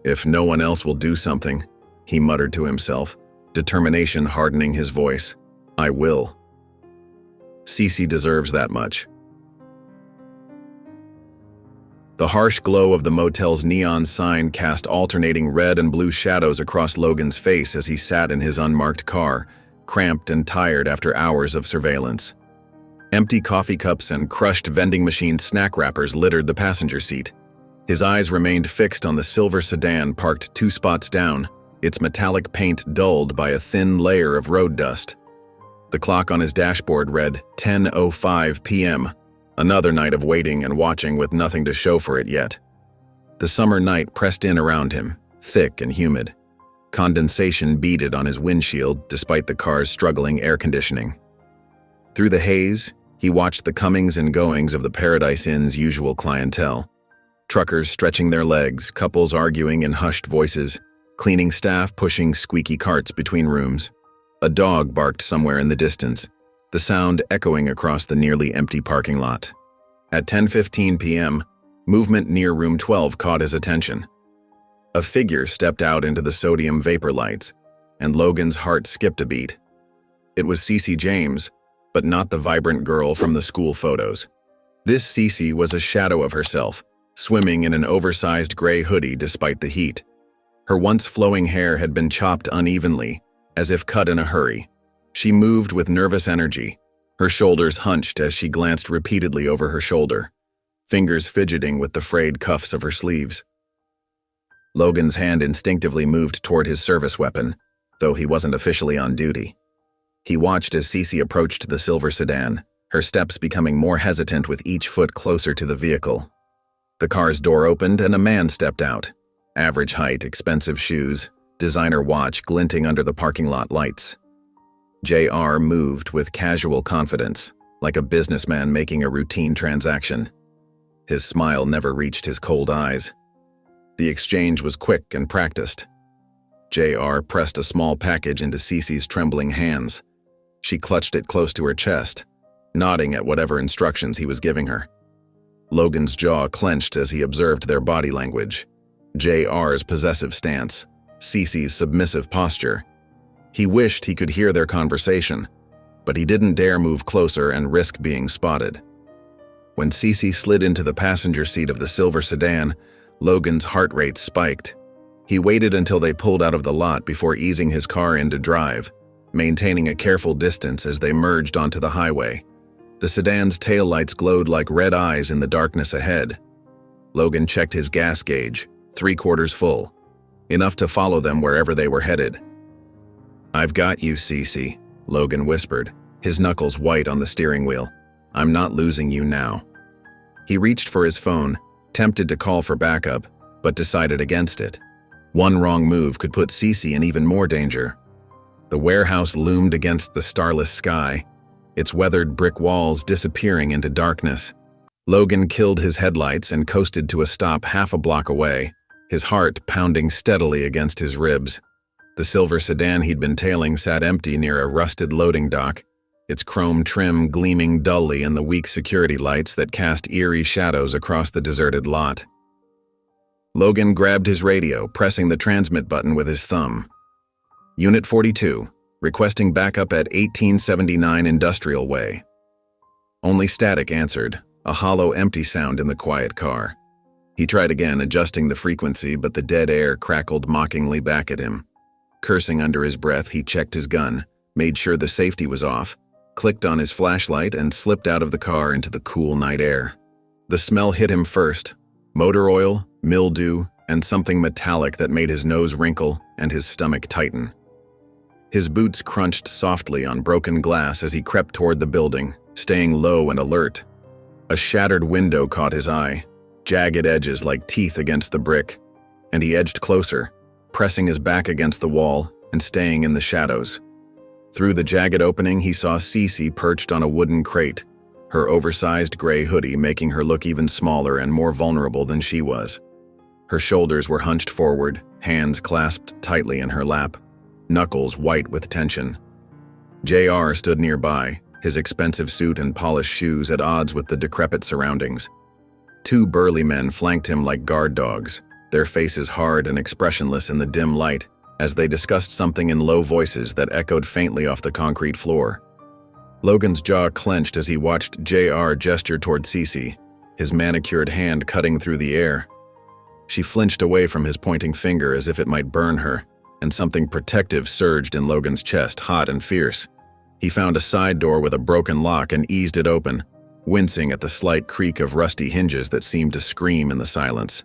"If no one else will do something," he muttered to himself, determination hardening his voice, "I will. Cece deserves that much." The harsh glow of the motel's neon sign cast alternating red and blue shadows across Logan's face as he sat in his unmarked car, cramped and tired after hours of surveillance. Empty coffee cups and crushed vending machine snack wrappers littered the passenger seat. His eyes remained fixed on the silver sedan parked 2 spots down, its metallic paint dulled by a thin layer of road dust. The clock on his dashboard read 10:05 p.m., another night of waiting and watching with nothing to show for it yet. The summer night pressed in around him, thick and humid. Condensation beaded on his windshield despite the car's struggling air conditioning. Through the haze, he watched the comings and goings of the Paradise Inn's usual clientele. Truckers stretching their legs, couples arguing in hushed voices, cleaning staff pushing squeaky carts between rooms. A dog barked somewhere in the distance, the sound echoing across the nearly empty parking lot. At 10:15 p.m., movement near room 12 caught his attention. A figure stepped out into the sodium vapor lights, and Logan's heart skipped a beat. It was Cece James, but not the vibrant girl from the school photos. This Cece was a shadow of herself, swimming in an oversized gray hoodie despite the heat. Her once flowing hair had been chopped unevenly, as if cut in a hurry. She moved with nervous energy, her shoulders hunched as she glanced repeatedly over her shoulder, fingers fidgeting with the frayed cuffs of her sleeves. Logan's hand instinctively moved toward his service weapon, though he wasn't officially on duty. He watched as Cece approached the silver sedan, her steps becoming more hesitant with each foot closer to the vehicle. The car's door opened and a man stepped out. Average height, expensive shoes, designer watch glinting under the parking lot lights. JR moved with casual confidence, like a businessman making a routine transaction. His smile never reached his cold eyes. The exchange was quick and practiced. JR pressed a small package into Cece's trembling hands. She clutched it close to her chest, nodding at whatever instructions he was giving her. Logan's jaw clenched as he observed their body language. JR's possessive stance, Cece's submissive posture. He wished he could hear their conversation, but he didn't dare move closer and risk being spotted. When Cece slid into the passenger seat of the silver sedan, Logan's heart rate spiked. He waited until they pulled out of the lot before easing his car into drive, maintaining a careful distance as they merged onto the highway. The sedan's taillights glowed like red eyes in the darkness ahead. Logan checked his gas gauge, 3/4 full, enough to follow them wherever they were headed. "I've got you, Cece," Logan whispered, his knuckles white on the steering wheel. "I'm not losing you now." He reached for his phone, tempted to call for backup, but decided against it. One wrong move could put Cece in even more danger. The warehouse loomed against the starless sky, its weathered brick walls disappearing into darkness. Logan killed his headlights and coasted to a stop half a block away, his heart pounding steadily against his ribs. The silver sedan he'd been tailing sat empty near a rusted loading dock, its chrome trim gleaming dully in the weak security lights that cast eerie shadows across the deserted lot. Logan grabbed his radio, pressing the transmit button with his thumb. "Unit 42, requesting backup at 1879 Industrial Way." Only static answered, a hollow, empty sound in the quiet car. He tried again, adjusting the frequency, but the dead air crackled mockingly back at him. Cursing under his breath, he checked his gun, made sure the safety was off, clicked on his flashlight, and slipped out of the car into the cool night air. The smell hit him first: motor oil, mildew, and something metallic that made his nose wrinkle and his stomach tighten. His boots crunched softly on broken glass as he crept toward the building, staying low and alert. A shattered window caught his eye, jagged edges like teeth against the brick, and he edged closer, pressing his back against the wall and staying in the shadows. Through the jagged opening, he saw Cece perched on a wooden crate, her oversized gray hoodie making her look even smaller and more vulnerable than she was. Her shoulders were hunched forward, hands clasped tightly in her lap, knuckles white with tension. JR stood nearby, his expensive suit and polished shoes at odds with the decrepit surroundings. Two burly men flanked him like guard dogs, their faces hard and expressionless in the dim light, as they discussed something in low voices that echoed faintly off the concrete floor. Logan's jaw clenched as he watched JR gesture toward Cece, his manicured hand cutting through the air. She flinched away from his pointing finger as if it might burn her, and something protective surged in Logan's chest, hot and fierce. He found a side door with a broken lock and eased it open, wincing at the slight creak of rusty hinges that seemed to scream in the silence.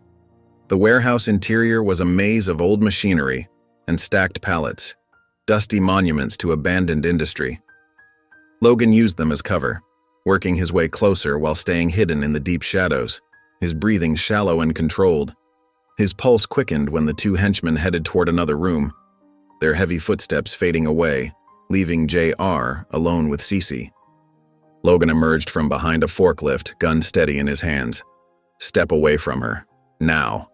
The warehouse interior was a maze of old machinery and stacked pallets, dusty monuments to abandoned industry. Logan used them as cover, working his way closer while staying hidden in the deep shadows, his breathing shallow and controlled. His pulse quickened when the two henchmen headed toward another room, their heavy footsteps fading away, leaving JR alone with Cece. Logan emerged from behind a forklift, gun steady in his hands. "Step away from her," Now.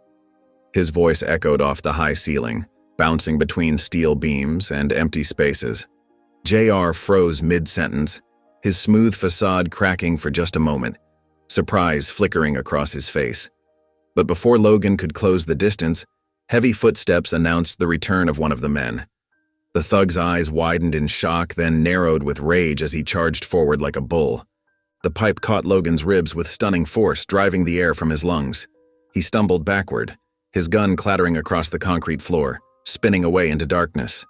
His voice echoed off the high ceiling, bouncing between steel beams and empty spaces. JR froze mid-sentence, his smooth facade cracking for just a moment, surprise flickering across his face. But before Logan could close the distance, heavy footsteps announced the return of one of the men. The thug's eyes widened in shock, then narrowed with rage as he charged forward like a bull. The pipe caught Logan's ribs with stunning force, driving the air from his lungs. He stumbled backward, his gun clattering across the concrete floor, spinning away into darkness.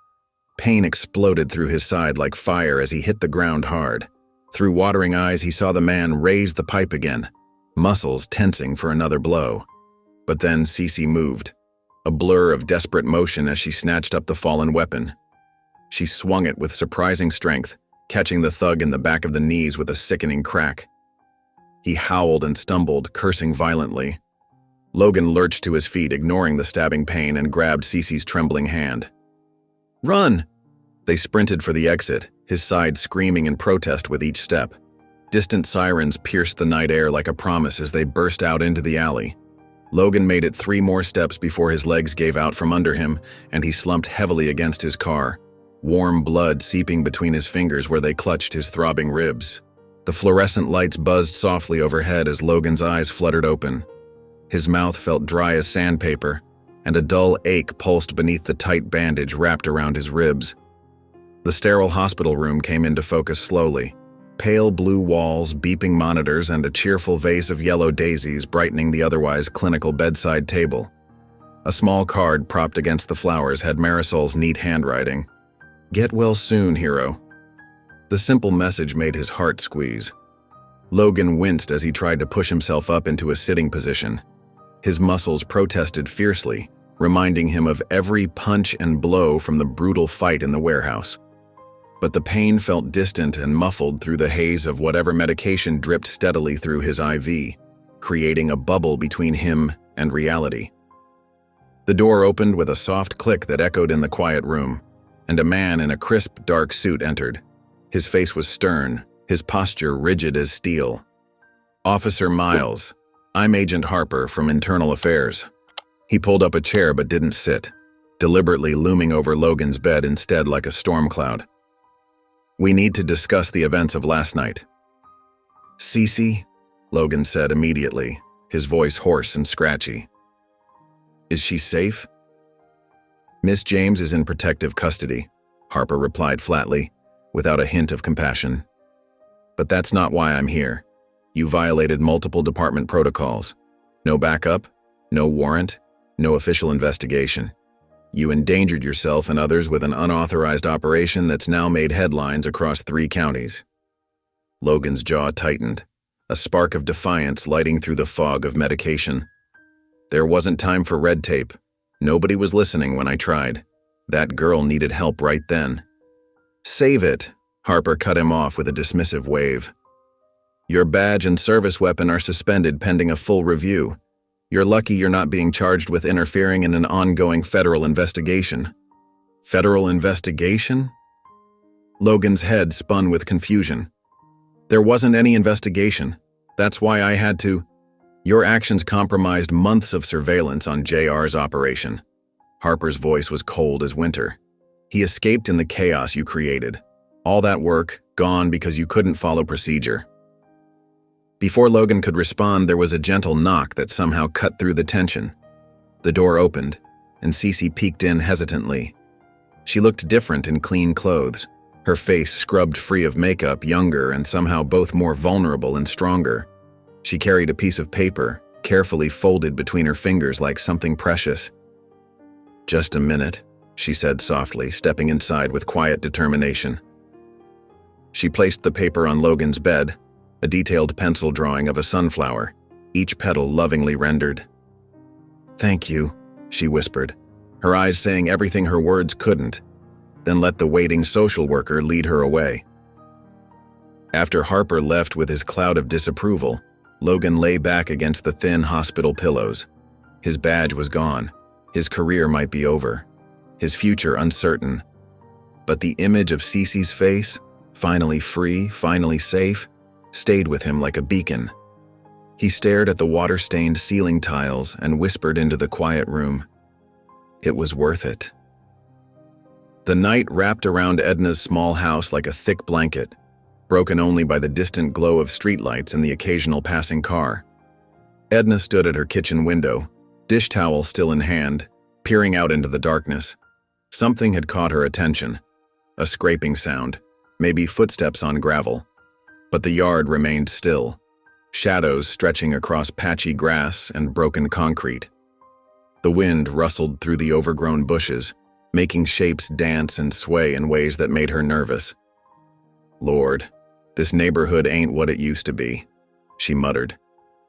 Pain exploded through his side like fire as he hit the ground hard. Through watering eyes, he saw the man raise the pipe again, muscles tensing for another blow. But then Cece moved, a blur of desperate motion as she snatched up the fallen weapon. She swung it with surprising strength, catching the thug in the back of the knees with a sickening crack. He howled and stumbled, cursing violently. Logan lurched to his feet, ignoring the stabbing pain, and grabbed Cece's trembling hand. "Run!" They sprinted for the exit, his side screaming in protest with each step. Distant sirens pierced the night air like a promise as they burst out into the alley. Logan made it 3 more steps before his legs gave out from under him, and he slumped heavily against his car, warm blood seeping between his fingers where they clutched his throbbing ribs. The fluorescent lights buzzed softly overhead as Logan's eyes fluttered open. His mouth felt dry as sandpaper, and a dull ache pulsed beneath the tight bandage wrapped around his ribs. The sterile hospital room came into focus slowly, pale blue walls, beeping monitors, and a cheerful vase of yellow daisies brightening the otherwise clinical bedside table. A small card propped against the flowers had Marisol's neat handwriting. "Get well soon, hero." The simple message made his heart squeeze. Logan winced as he tried to push himself up into a sitting position. His muscles protested fiercely, reminding him of every punch and blow from the brutal fight in the warehouse. But the pain felt distant and muffled through the haze of whatever medication dripped steadily through his IV, creating a bubble between him and reality. The door opened with a soft click that echoed in the quiet room, and a man in a crisp, dark suit entered. His face was stern, his posture rigid as steel. "Officer Miles, I'm Agent Harper from Internal Affairs." He pulled up a chair but didn't sit, deliberately looming over Logan's bed instead like a storm cloud. "We need to discuss the events of last night." "Cece?" Logan said immediately, his voice hoarse and scratchy. "Is she safe?" "Miss James is in protective custody," Harper replied flatly, without a hint of compassion. "But that's not why I'm here. You violated multiple department protocols. No backup, no warrant, no official investigation. You endangered yourself and others with an unauthorized operation that's now made headlines across 3 counties. Logan's jaw tightened, a spark of defiance lighting through the fog of medication. "There wasn't time for red tape. Nobody was listening when I tried. That girl needed help right then." "Save it," Harper cut him off with a dismissive wave. "Your badge and service weapon are suspended pending a full review. You're lucky you're not being charged with interfering in an ongoing federal investigation." "Federal investigation?" Logan's head spun with confusion. "There wasn't any investigation. That's why I had to. Your actions compromised months of surveillance on JR's operation." Harper's voice was cold as winter. "He escaped in the chaos you created. All that work, gone because you couldn't follow procedure." Before Logan could respond, there was a gentle knock that somehow cut through the tension. The door opened, and Cece peeked in hesitantly. She looked different in clean clothes, her face scrubbed free of makeup, younger and somehow both more vulnerable and stronger. She carried a piece of paper, carefully folded between her fingers like something precious. "Just a minute," she said softly, stepping inside with quiet determination. She placed the paper on Logan's bed, a detailed pencil drawing of a sunflower, each petal lovingly rendered. "Thank you," she whispered, her eyes saying everything her words couldn't, then let the waiting social worker lead her away. After Harper left with his cloud of disapproval, Logan lay back against the thin hospital pillows. His badge was gone. His career might be over. His future uncertain. But the image of Cece's face, finally free, finally safe, stayed with him like a beacon. He stared at the water-stained ceiling tiles and whispered into the quiet room. It was worth it. The night wrapped around Edna's small house like a thick blanket, broken only by the distant glow of streetlights and the occasional passing car. Edna stood at her kitchen window, dish towel still in hand, peering out into the darkness. Something had caught her attention. A scraping sound, maybe footsteps on gravel. But the yard remained still, shadows stretching across patchy grass and broken concrete. The wind rustled through the overgrown bushes, making shapes dance and sway in ways that made her nervous. Lord, this neighborhood ain't what it used to be, she muttered,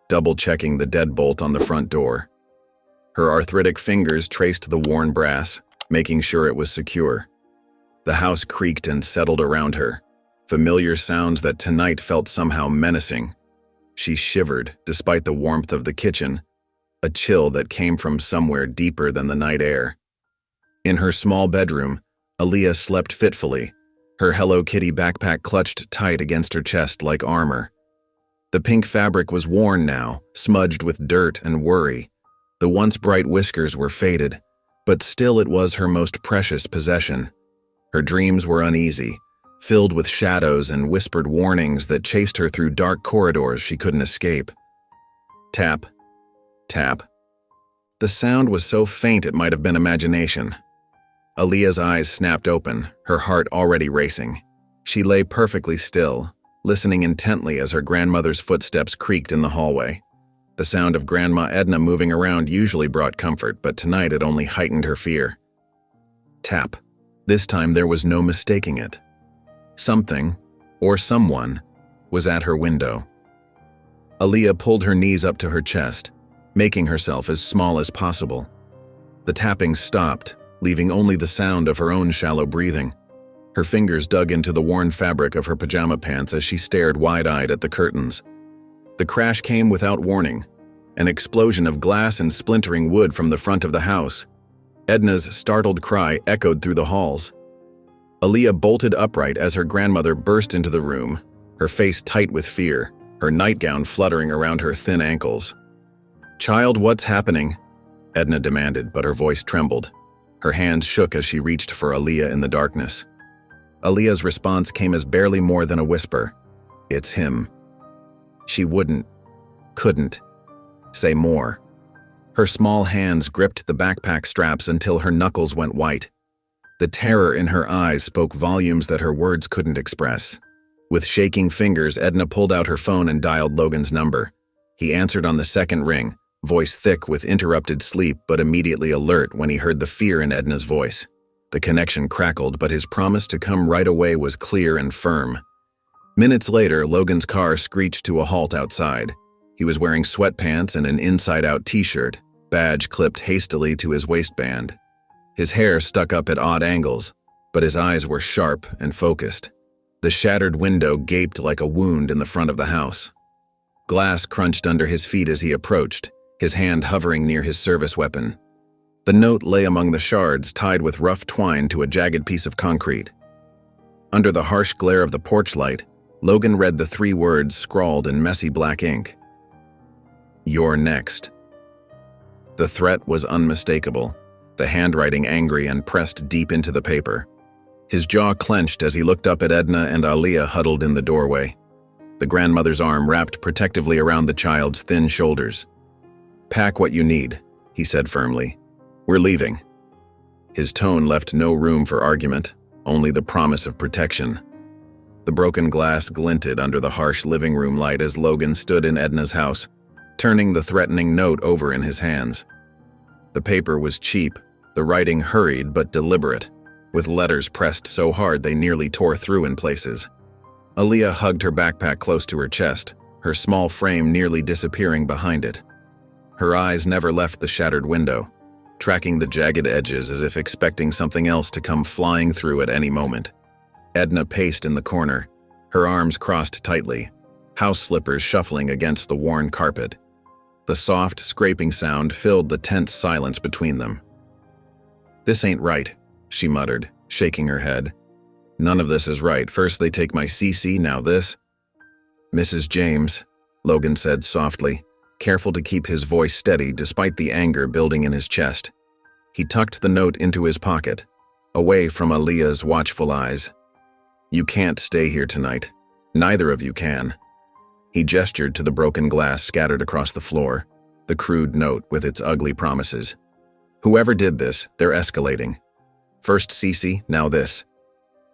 double-checking the deadbolt on the front door. Her arthritic fingers traced the worn brass, making sure it was secure. The house creaked and settled around her, familiar sounds that tonight felt somehow menacing. She shivered, despite the warmth of the kitchen, a chill that came from somewhere deeper than the night air. In her small bedroom, Aaliyah slept fitfully, her Hello Kitty backpack clutched tight against her chest like armor. The pink fabric was worn now, smudged with dirt and worry. The once bright whiskers were faded, but still it was her most precious possession. Her dreams were uneasy, filled with shadows and whispered warnings that chased her through dark corridors she couldn't escape. Tap, tap. The sound was so faint it might have been imagination. Aaliyah's eyes snapped open, her heart already racing. She lay perfectly still, listening intently as her grandmother's footsteps creaked in the hallway. The sound of Grandma Edna moving around usually brought comfort, but tonight it only heightened her fear. Tap. This time there was no mistaking it. Something, or someone, was at her window. Aaliyah pulled her knees up to her chest, making herself as small as possible. The tapping stopped, leaving only the sound of her own shallow breathing. Her fingers dug into the worn fabric of her pajama pants as she stared wide-eyed at the curtains. The crash came without warning, an explosion of glass and splintering wood from the front of the house. Edna's startled cry echoed through the halls. Aaliyah bolted upright as her grandmother burst into the room, her face tight with fear, her nightgown fluttering around her thin ankles. "Child, what's happening?" Edna demanded, but her voice trembled. Her hands shook as she reached for Aaliyah in the darkness. Aaliyah's response came as barely more than a whisper. "It's him." She couldn't say more. Her small hands gripped the backpack straps until her knuckles went white. The terror in her eyes spoke volumes that her words couldn't express. With shaking fingers, Edna pulled out her phone and dialed Logan's number. He answered on the second ring, voice thick with interrupted sleep but immediately alert when he heard the fear in Edna's voice. The connection crackled, but his promise to come right away was clear and firm. Minutes later, Logan's car screeched to a halt outside. He was wearing sweatpants and an inside-out t-shirt, badge clipped hastily to his waistband. His hair stuck up at odd angles, but his eyes were sharp and focused. The shattered window gaped like a wound in the front of the house. Glass crunched under his feet as he approached, his hand hovering near his service weapon. The note lay among the shards, tied with rough twine to a jagged piece of concrete. Under the harsh glare of the porch light, Logan read the 3 words scrawled in messy black ink. "You're next." The threat was unmistakable, the handwriting angry and pressed deep into the paper. His jaw clenched as he looked up at Edna and Aaliyah huddled in the doorway. The grandmother's arm wrapped protectively around the child's thin shoulders. "Pack what you need," he said firmly. "We're leaving." His tone left no room for argument, only the promise of protection. The broken glass glinted under the harsh living room light as Logan stood in Edna's house, turning the threatening note over in his hands. The paper was cheap, the writing hurried but deliberate, with letters pressed so hard they nearly tore through in places. Aaliyah hugged her backpack close to her chest, her small frame nearly disappearing behind it. Her eyes never left the shattered window, tracking the jagged edges as if expecting something else to come flying through at any moment. Edna paced in the corner, her arms crossed tightly, house slippers shuffling against the worn carpet. The soft, scraping sound filled the tense silence between them. "This ain't right," she muttered, shaking her head. "None of this is right. First they take my CC, now this." "Mrs. James," Logan said softly, careful to keep his voice steady despite the anger building in his chest. He tucked the note into his pocket, away from Aaliyah's watchful eyes. You can't stay here tonight. Neither of you can. He gestured to the broken glass scattered across the floor, the crude note with its ugly promises. Whoever did this, they're escalating. First Cece, now this.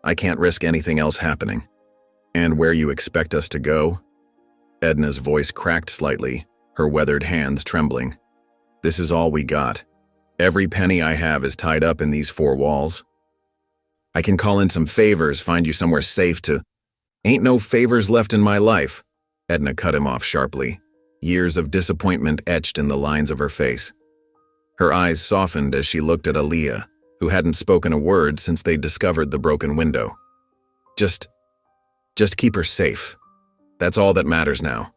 I can't risk anything else happening. And where you expect us to go? Edna's voice cracked slightly, her weathered hands trembling. This is all we got. Every penny I have is tied up in these four walls. I can call in some favors, find you somewhere safe to… Ain't no favors left in my life. Edna cut him off sharply, years of disappointment etched in the lines of her face. Her eyes softened as she looked at Aaliyah, who hadn't spoken a word since they'd discovered the broken window. Just keep her safe. That's all that matters now.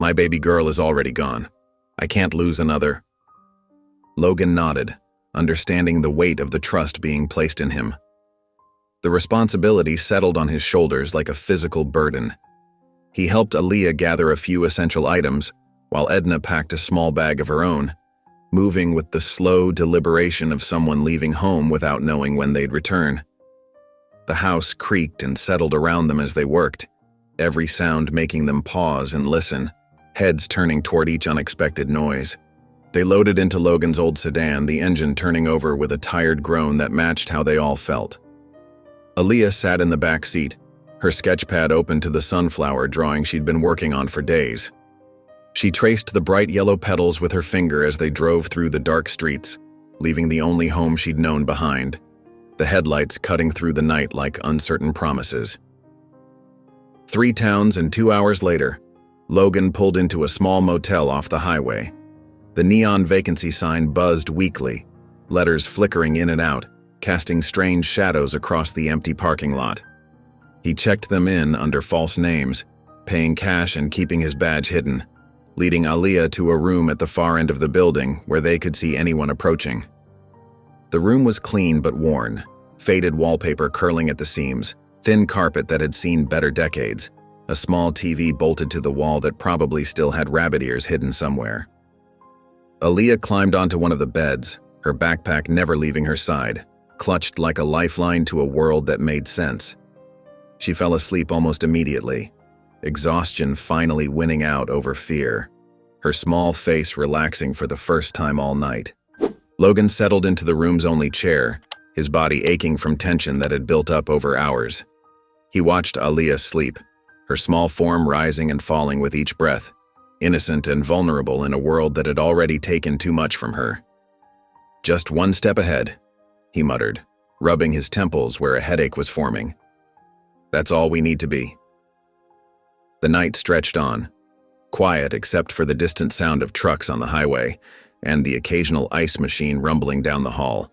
My baby girl is already gone. I can't lose another. Logan nodded, understanding the weight of the trust being placed in him. The responsibility settled on his shoulders like a physical burden. He helped Aaliyah gather a few essential items, while Edna packed a small bag of her own, moving with the slow deliberation of someone leaving home without knowing when they'd return. The house creaked and settled around them as they worked, every sound making them pause and listen, heads turning toward each unexpected noise. They loaded into Logan's old sedan, the engine turning over with a tired groan that matched how they all felt. Aaliyah sat in the back seat, her sketchpad open to the sunflower drawing she'd been working on for days. She traced the bright yellow petals with her finger as they drove through the dark streets, leaving the only home she'd known behind, the headlights cutting through the night like uncertain promises. 3 towns and 2 hours later, Logan pulled into a small motel off the highway. The neon vacancy sign buzzed weakly, letters flickering in and out, casting strange shadows across the empty parking lot. He checked them in under false names, paying cash and keeping his badge hidden, leading Aaliyah to a room at the far end of the building where they could see anyone approaching. The room was clean but worn, faded wallpaper curling at the seams, thin carpet that had seen better decades, a small TV bolted to the wall that probably still had rabbit ears hidden somewhere. Aaliyah climbed onto one of the beds, her backpack never leaving her side, clutched like a lifeline to a world that made sense. She fell asleep almost immediately, exhaustion finally winning out over fear, her small face relaxing for the first time all night. Logan settled into the room's only chair, his body aching from tension that had built up over hours. He watched Aaliyah sleep, her small form rising and falling with each breath, innocent and vulnerable in a world that had already taken too much from her. Just one step ahead, he muttered, rubbing his temples where a headache was forming. That's all we need to be. The night stretched on, quiet except for the distant sound of trucks on the highway and the occasional ice machine rumbling down the hall.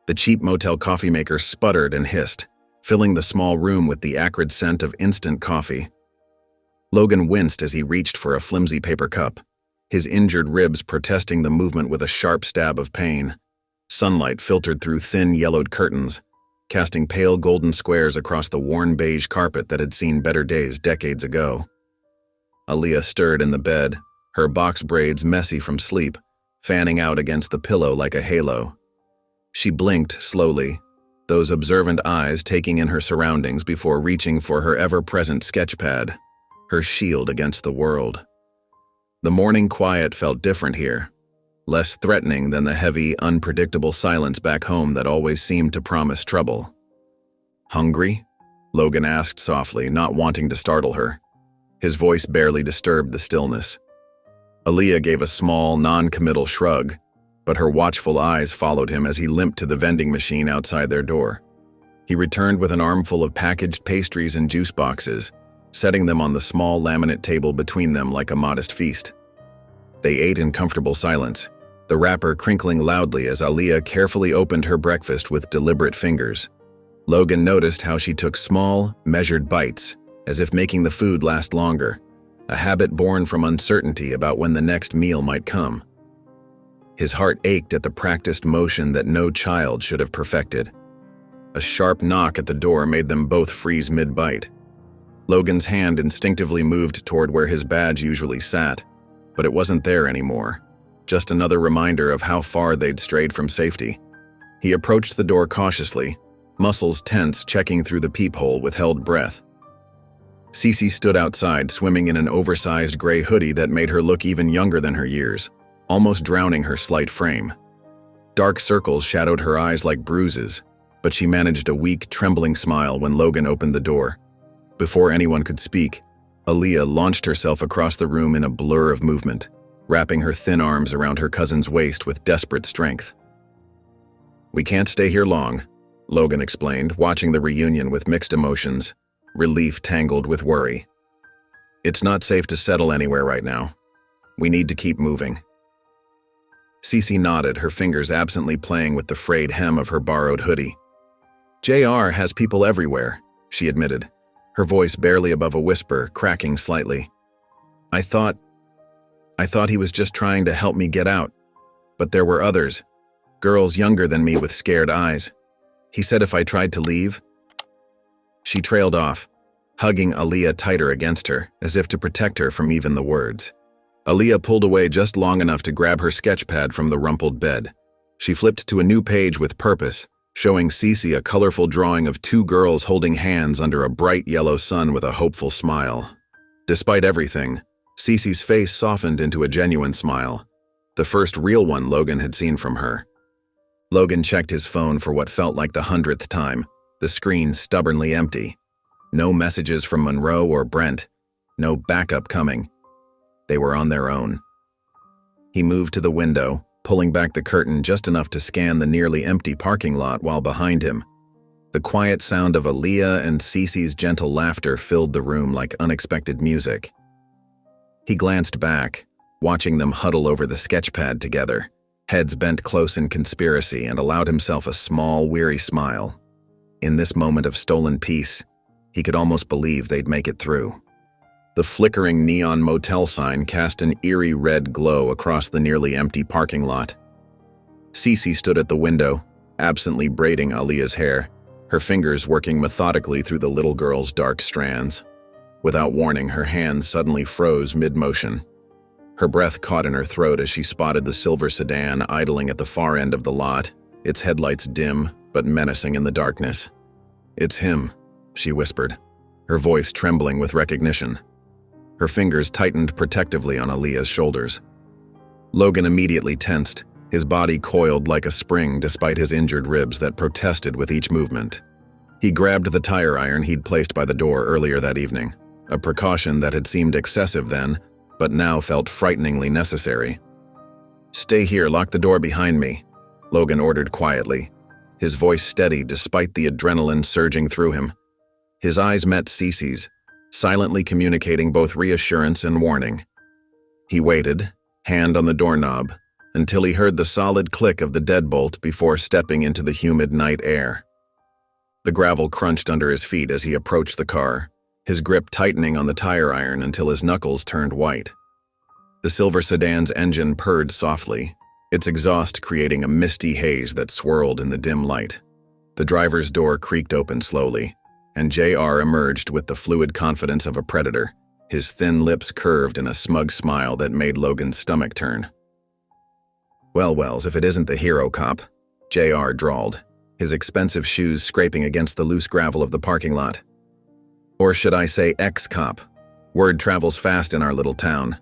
The cheap motel coffee maker sputtered and hissed, filling the small room with the acrid scent of instant coffee. Logan winced as he reached for a flimsy paper cup, his injured ribs protesting the movement with a sharp stab of pain. Sunlight filtered through thin yellowed curtains, casting pale golden squares across the worn beige carpet that had seen better days decades ago. Aaliyah stirred in the bed, her box braids messy from sleep, fanning out against the pillow like a halo. She blinked slowly, those observant eyes taking in her surroundings before reaching for her ever-present sketchpad, her shield against the world. The morning quiet felt different here, less threatening than the heavy, unpredictable silence back home that always seemed to promise trouble. Hungry? Logan asked softly, not wanting to startle her. His voice barely disturbed the stillness. Aaliyah gave a small, non-committal shrug, but her watchful eyes followed him as he limped to the vending machine outside their door. He returned with an armful of packaged pastries and juice boxes, setting them on the small laminate table between them like a modest feast. They ate in comfortable silence, the wrapper crinkling loudly as Aaliyah carefully opened her breakfast with deliberate fingers. Logan noticed how she took small, measured bites, as if making the food last longer, a habit born from uncertainty about when the next meal might come. His heart ached at the practiced motion that no child should have perfected. A sharp knock at the door made them both freeze mid-bite. Logan's hand instinctively moved toward where his badge usually sat, but it wasn't there anymore. Just another reminder of how far they'd strayed from safety. He approached the door cautiously, muscles tense, checking through the peephole with held breath. Cece stood outside, swimming in an oversized gray hoodie that made her look even younger than her years, almost drowning her slight frame. Dark circles shadowed her eyes like bruises, but she managed a weak, trembling smile when Logan opened the door. Before anyone could speak, Aaliyah launched herself across the room in a blur of movement, wrapping her thin arms around her cousin's waist with desperate strength. "We can't stay here long," Logan explained, watching the reunion with mixed emotions, relief tangled with worry. "It's not safe to settle anywhere right now. We need to keep moving." Cece nodded, her fingers absently playing with the frayed hem of her borrowed hoodie. "JR has people everywhere," she admitted, her voice barely above a whisper, cracking slightly. I thought he was just trying to help me get out, but there were others, girls younger than me with scared eyes. He said if I tried to leave." She trailed off, hugging Aaliyah tighter against her, as if to protect her from even the words. Aaliyah pulled away just long enough to grab her sketchpad from the rumpled bed. She flipped to a new page with purpose, showing Cece a colorful drawing of two girls holding hands under a bright yellow sun with a hopeful smile. Despite everything, Cece's face softened into a genuine smile, the first real one Logan had seen from her. Logan checked his phone for what felt like the 100th time, the screen stubbornly empty. No messages from Monroe or Brent, no backup coming. They were on their own. He moved to the window, pulling back the curtain just enough to scan the nearly empty parking lot while behind him. The quiet sound of Aaliyah and Cece's gentle laughter filled the room like unexpected music. He glanced back, watching them huddle over the sketchpad together, heads bent close in conspiracy, and allowed himself a small, weary smile. In this moment of stolen peace, he could almost believe they'd make it through. The flickering neon motel sign cast an eerie red glow across the nearly empty parking lot. Cece stood at the window, absently braiding Aaliyah's hair, her fingers working methodically through the little girl's dark strands. Without warning, her hands suddenly froze mid-motion. Her breath caught in her throat as she spotted the silver sedan idling at the far end of the lot, its headlights dim but menacing in the darkness. "It's him," she whispered, her voice trembling with recognition. Her fingers tightened protectively on Aaliyah's shoulders. Logan immediately tensed, his body coiled like a spring despite his injured ribs that protested with each movement. He grabbed the tire iron he'd placed by the door earlier that evening, a precaution that had seemed excessive then, but now felt frighteningly necessary. "Stay here, lock the door behind me," Logan ordered quietly, his voice steady despite the adrenaline surging through him. His eyes met Cece's, silently communicating both reassurance and warning. He waited, hand on the doorknob, until he heard the solid click of the deadbolt before stepping into the humid night air. The gravel crunched under his feet as he approached the car, his grip tightening on the tire iron until his knuckles turned white. The silver sedan's engine purred softly, its exhaust creating a misty haze that swirled in the dim light. The driver's door creaked open slowly, and JR emerged with the fluid confidence of a predator, his thin lips curved in a smug smile that made Logan's stomach turn. "Well, Wells, if it isn't the hero cop," JR drawled, his expensive shoes scraping against the loose gravel of the parking lot. "Or should I say ex-cop? Word travels fast in our little town."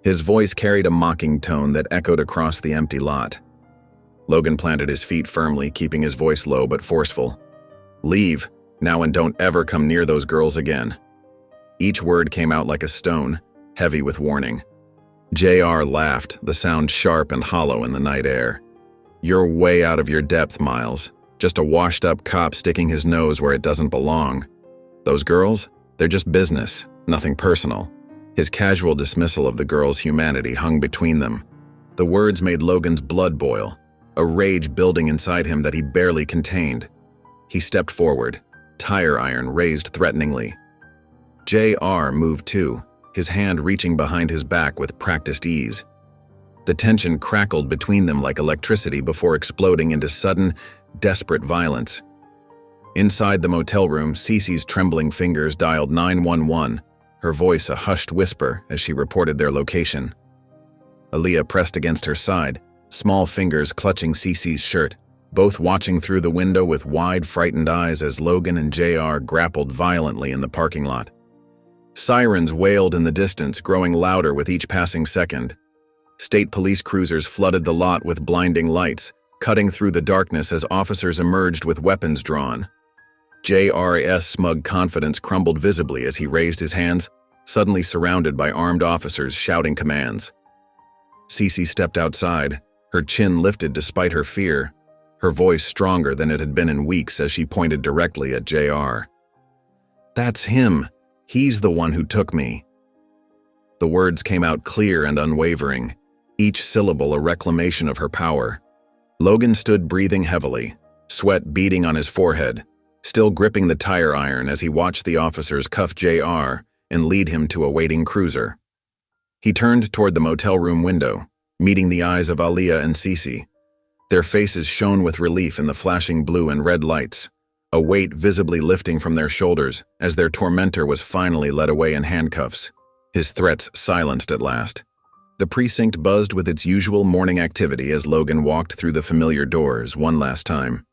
His voice carried a mocking tone that echoed across the empty lot. Logan planted his feet firmly, keeping his voice low but forceful. "Leave, now, and don't ever come near those girls again." Each word came out like a stone, heavy with warning. JR laughed, the sound sharp and hollow in the night air. "You're way out of your depth, Miles. Just a washed-up cop sticking his nose where it doesn't belong. Those girls, they're just business, nothing personal." His casual dismissal of the girls' humanity hung between them. The words made Logan's blood boil, a rage building inside him that he barely contained. He stepped forward, tire iron raised threateningly. JR moved too, his hand reaching behind his back with practiced ease. The tension crackled between them like electricity before exploding into sudden, desperate violence. Inside the motel room, Cece's trembling fingers dialed 911, her voice a hushed whisper as she reported their location. Aaliyah pressed against her side, small fingers clutching Cece's shirt, both watching through the window with wide, frightened eyes as Logan and JR grappled violently in the parking lot. Sirens wailed in the distance, growing louder with each passing second. State police cruisers flooded the lot with blinding lights, cutting through the darkness as officers emerged with weapons drawn. JR's smug confidence crumbled visibly as he raised his hands, suddenly surrounded by armed officers shouting commands. Cece stepped outside, her chin lifted despite her fear, her voice stronger than it had been in weeks as she pointed directly at JR. "That's him. He's the one who took me." The words came out clear and unwavering, each syllable a reclamation of her power. Logan stood breathing heavily, sweat beading on his forehead, still gripping the tire iron as he watched the officers cuff JR and lead him to a waiting cruiser. He turned toward the motel room window, meeting the eyes of Aaliyah and Cece. Their faces shone with relief in the flashing blue and red lights, a weight visibly lifting from their shoulders as their tormentor was finally led away in handcuffs, his threats silenced at last. The precinct buzzed with its usual morning activity as Logan walked through the familiar doors one last time.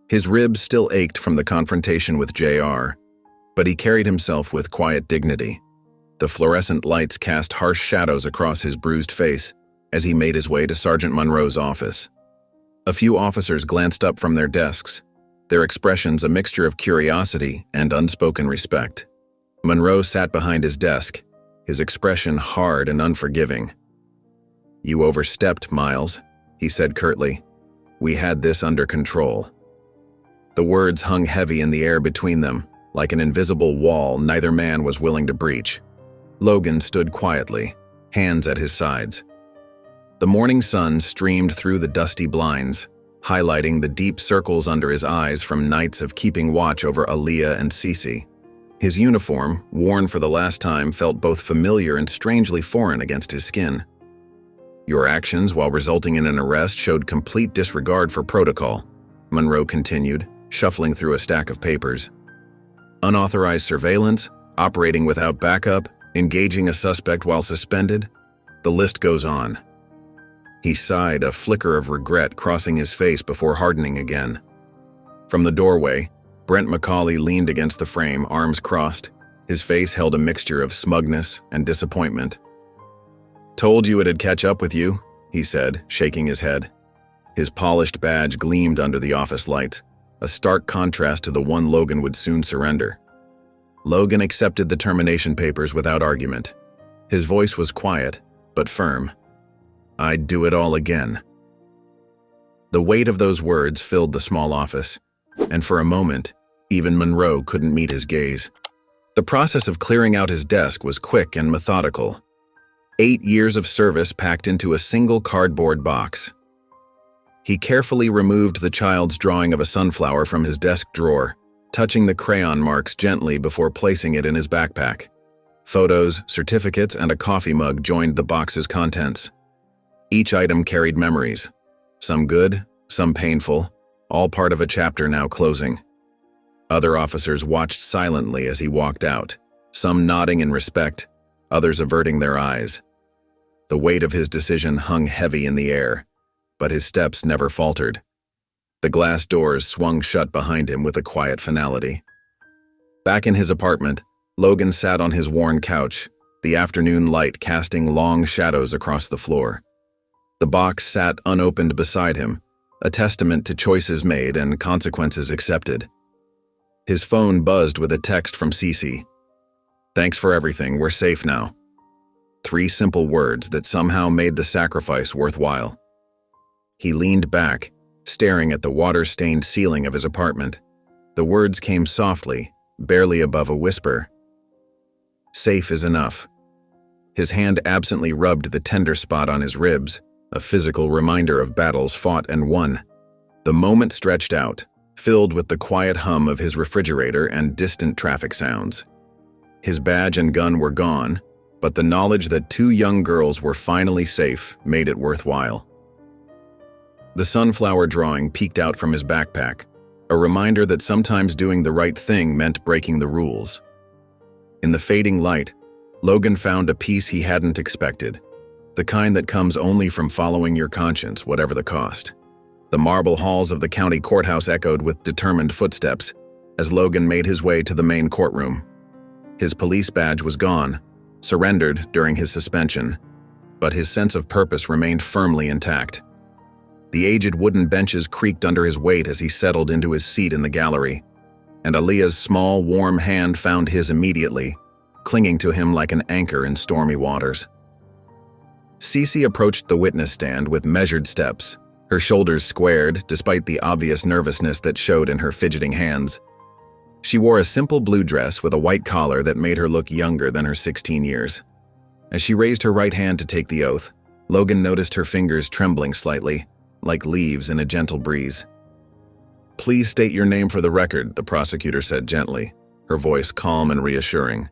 His ribs still ached from the confrontation with JR, but he carried himself with quiet dignity. The fluorescent lights cast harsh shadows across his bruised face as he made his way to Sergeant Monroe's office. A few officers glanced up from their desks, their expressions a mixture of curiosity and unspoken respect. Monroe sat behind his desk, his expression hard and unforgiving. "You overstepped, Miles," he said curtly. "We had this under control." The words hung heavy in the air between them, like an invisible wall neither man was willing to breach. Logan stood quietly, hands at his sides. The morning sun streamed through the dusty blinds, highlighting the deep circles under his eyes from nights of keeping watch over Aaliyah and Cece. His uniform, worn for the last time, felt both familiar and strangely foreign against his skin. "Your actions, while resulting in an arrest, showed complete disregard for protocol," Monroe continued, shuffling through a stack of papers. "Unauthorized surveillance, operating without backup, engaging a suspect while suspended. The list goes on." He sighed, a flicker of regret crossing his face before hardening again. From the doorway, Brent McCauley leaned against the frame, arms crossed. His face held a mixture of smugness and disappointment. "Told you it'd catch up with you," he said, shaking his head. His polished badge gleamed under the office lights, a stark contrast to the one Logan would soon surrender. Logan accepted the termination papers without argument. His voice was quiet, but firm. "I'd do it all again." The weight of those words filled the small office, and for a moment, even Monroe couldn't meet his gaze. The process of clearing out his desk was quick and methodical. 8 years of service packed into a single cardboard box. He carefully removed the child's drawing of a sunflower from his desk drawer, touching the crayon marks gently before placing it in his backpack. Photos, certificates, and a coffee mug joined the box's contents. Each item carried memories, some good, some painful, all part of a chapter now closing. Other officers watched silently as he walked out, some nodding in respect, others averting their eyes. The weight of his decision hung heavy in the air, but his steps never faltered. The glass doors swung shut behind him with a quiet finality. Back in his apartment, Logan sat on his worn couch, the afternoon light casting long shadows across the floor. The box sat unopened beside him, a testament to choices made and consequences accepted. His phone buzzed with a text from Cece. "Thanks for everything, we're safe now." 3 simple words that somehow made the sacrifice worthwhile. He leaned back, staring at the water-stained ceiling of his apartment. The words came softly, barely above a whisper. "Safe is enough." His hand absently rubbed the tender spot on his ribs, a physical reminder of battles fought and won. The moment stretched out, filled with the quiet hum of his refrigerator and distant traffic sounds. His badge and gun were gone, but the knowledge that 2 young girls were finally safe made it worthwhile. The sunflower drawing peeked out from his backpack, a reminder that sometimes doing the right thing meant breaking the rules. In the fading light, Logan found a peace he hadn't expected, the kind that comes only from following your conscience, whatever the cost. The marble halls of the county courthouse echoed with determined footsteps as Logan made his way to the main courtroom. His police badge was gone, surrendered during his suspension, but his sense of purpose remained firmly intact. The aged wooden benches creaked under his weight as he settled into his seat in the gallery, and Aaliyah's small, warm hand found his immediately, clinging to him like an anchor in stormy waters. Cece approached the witness stand with measured steps, her shoulders squared despite the obvious nervousness that showed in her fidgeting hands. She wore a simple blue dress with a white collar that made her look younger than her 16 years. As she raised her right hand to take the oath, Logan noticed her fingers trembling slightly, like leaves in a gentle breeze. "Please state your name for the record," the prosecutor said gently, her voice calm and reassuring.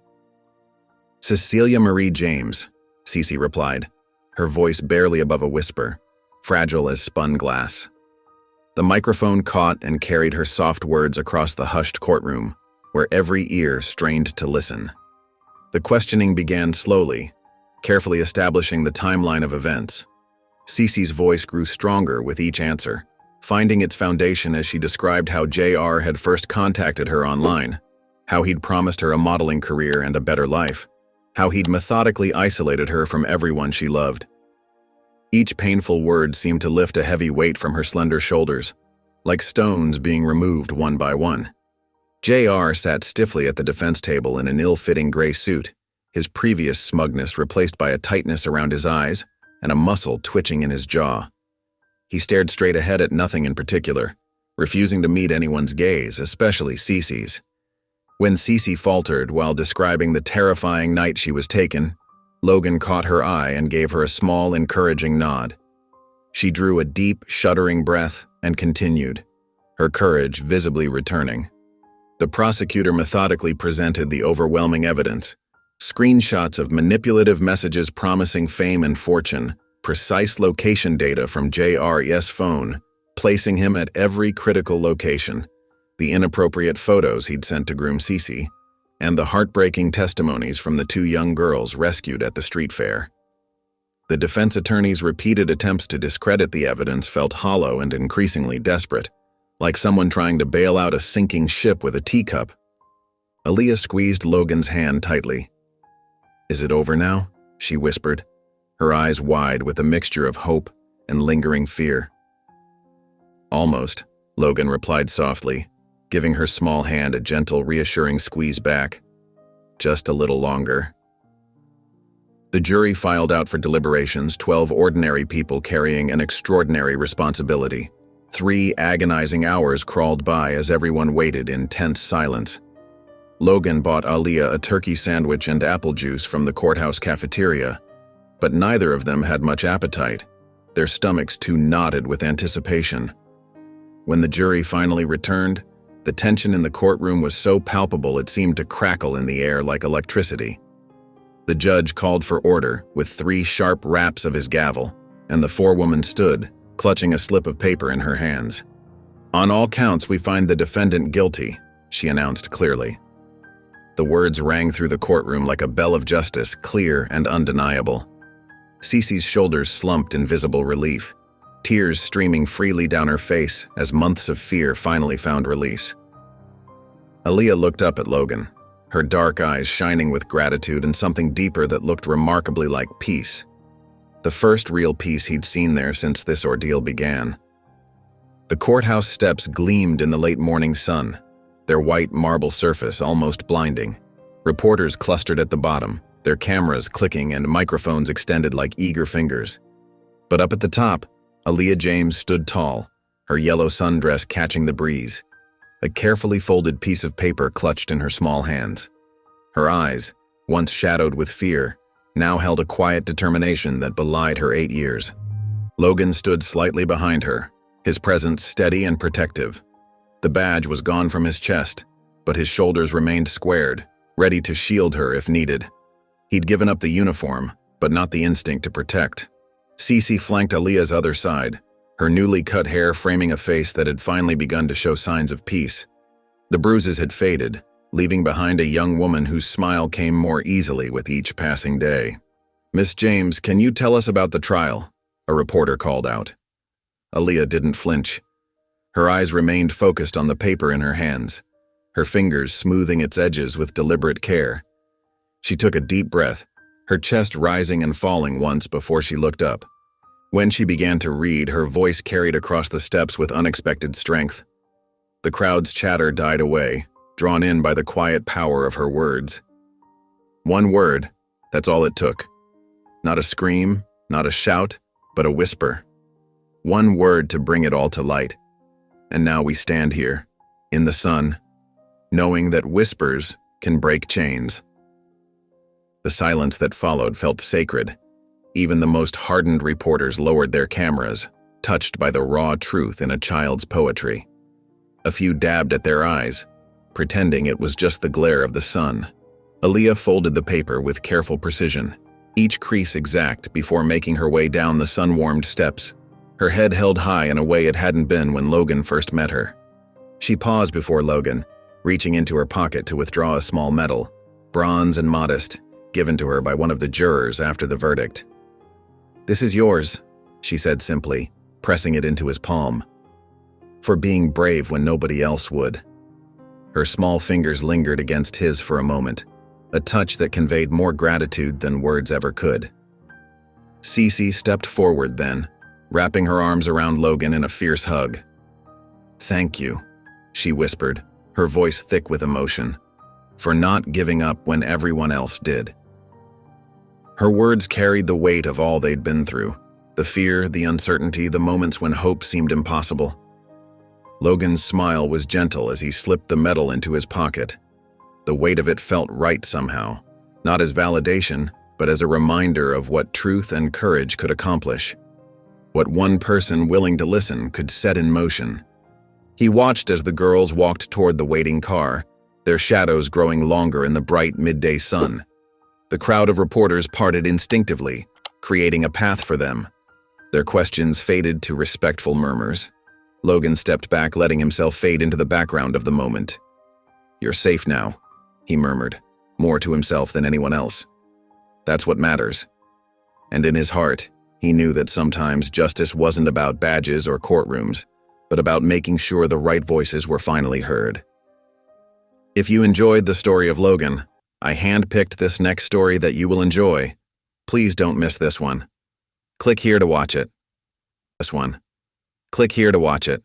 "Cecilia Marie James," Cece replied, her voice barely above a whisper, fragile as spun glass. The microphone caught and carried her soft words across the hushed courtroom, where every ear strained to listen. The questioning began slowly, carefully establishing the timeline of events. Cece's voice grew stronger with each answer, finding its foundation as she described how JR had first contacted her online, how he'd promised her a modeling career and a better life, how he'd methodically isolated her from everyone she loved. Each painful word seemed to lift a heavy weight from her slender shoulders, like stones being removed one by one. JR sat stiffly at the defense table in an ill-fitting gray suit, his previous smugness replaced by a tightness around his eyes and a muscle twitching in his jaw. He stared straight ahead at nothing in particular, refusing to meet anyone's gaze, especially Cece's. When Cece faltered while describing the terrifying night she was taken, Logan caught her eye and gave her a small, encouraging nod. She drew a deep, shuddering breath and continued, her courage visibly returning. The prosecutor methodically presented the overwhelming evidence, screenshots of manipulative messages promising fame and fortune, precise location data from JR's phone, placing him at every critical location, the inappropriate photos he'd sent to groom Cece, and the heartbreaking testimonies from the two young girls rescued at the street fair. The defense attorney's repeated attempts to discredit the evidence felt hollow and increasingly desperate, like someone trying to bail out a sinking ship with a teacup. Aaliyah squeezed Logan's hand tightly. "Is it over now?" she whispered, her eyes wide with a mixture of hope and lingering fear. "Almost," Logan replied softly, giving her small hand a gentle, reassuring squeeze back. "Just a little longer." The jury filed out for deliberations, 12 ordinary people carrying an extraordinary responsibility. 3 agonizing hours crawled by as everyone waited in tense silence. Logan bought Aaliyah a turkey sandwich and apple juice from the courthouse cafeteria, but neither of them had much appetite, their stomachs too knotted with anticipation. When the jury finally returned, the tension in the courtroom was so palpable it seemed to crackle in the air like electricity. The judge called for order with 3 sharp raps of his gavel, and the forewoman stood, clutching a slip of paper in her hands. "On all counts, we find the defendant guilty," she announced clearly. The words rang through the courtroom like a bell of justice, clear and undeniable. Cece's shoulders slumped in visible relief, tears streaming freely down her face as months of fear finally found release. Aaliyah looked up at Logan, her dark eyes shining with gratitude and something deeper that looked remarkably like peace. The first real peace he'd seen there since this ordeal began. The courthouse steps gleamed in the late morning sun, their white marble surface almost blinding. Reporters clustered at the bottom, their cameras clicking and microphones extended like eager fingers. But up at the top, Aaliyah James stood tall, her yellow sundress catching the breeze, a carefully folded piece of paper clutched in her small hands. Her eyes, once shadowed with fear, now held a quiet determination that belied her 8 years. Logan stood slightly behind her, his presence steady and protective. The badge was gone from his chest, but his shoulders remained squared, ready to shield her if needed. He'd given up the uniform, but not the instinct to protect. Cece flanked Aaliyah's other side, her newly cut hair framing a face that had finally begun to show signs of peace. The bruises had faded, leaving behind a young woman whose smile came more easily with each passing day. "Miss James, can you tell us about the trial?" a reporter called out. Aaliyah didn't flinch. Her eyes remained focused on the paper in her hands, her fingers smoothing its edges with deliberate care. She took a deep breath, her chest rising and falling once before she looked up. When she began to read, her voice carried across the steps with unexpected strength. The crowd's chatter died away, drawn in by the quiet power of her words. One word, that's all it took. Not a scream, not a shout, but a whisper. One word to bring it all to light. And now we stand here, in the sun, knowing that whispers can break chains. The silence that followed felt sacred. Even the most hardened reporters lowered their cameras, touched by the raw truth in a child's poetry. A few dabbed at their eyes, pretending it was just the glare of the sun. Aaliyah folded the paper with careful precision, each crease exact before making her way down the sun-warmed steps, her head held high in a way it hadn't been when Logan first met her. She paused before Logan, reaching into her pocket to withdraw a small medal, bronze and modest, given to her by one of the jurors after the verdict. "This is yours," she said simply, pressing it into his palm. "For being brave when nobody else would." Her small fingers lingered against his for a moment, a touch that conveyed more gratitude than words ever could. Cece stepped forward then, wrapping her arms around Logan in a fierce hug. "Thank you," she whispered, her voice thick with emotion, "for not giving up when everyone else did." Her words carried the weight of all they'd been through, the fear, the uncertainty, the moments when hope seemed impossible. Logan's smile was gentle as he slipped the medal into his pocket. The weight of it felt right somehow, not as validation, but as a reminder of what truth and courage could accomplish, what one person willing to listen could set in motion. He watched as the girls walked toward the waiting car, their shadows growing longer in the bright midday sun. The crowd of reporters parted instinctively, creating a path for them. Their questions faded to respectful murmurs. Logan stepped back, letting himself fade into the background of the moment. "You're safe now," he murmured, more to himself than anyone else. "That's what matters." And in his heart, he knew that sometimes justice wasn't about badges or courtrooms, but about making sure the right voices were finally heard. If you enjoyed the story of Logan, I handpicked this next story that you will enjoy. Please don't miss this one. Click here to watch it. Click here to watch it.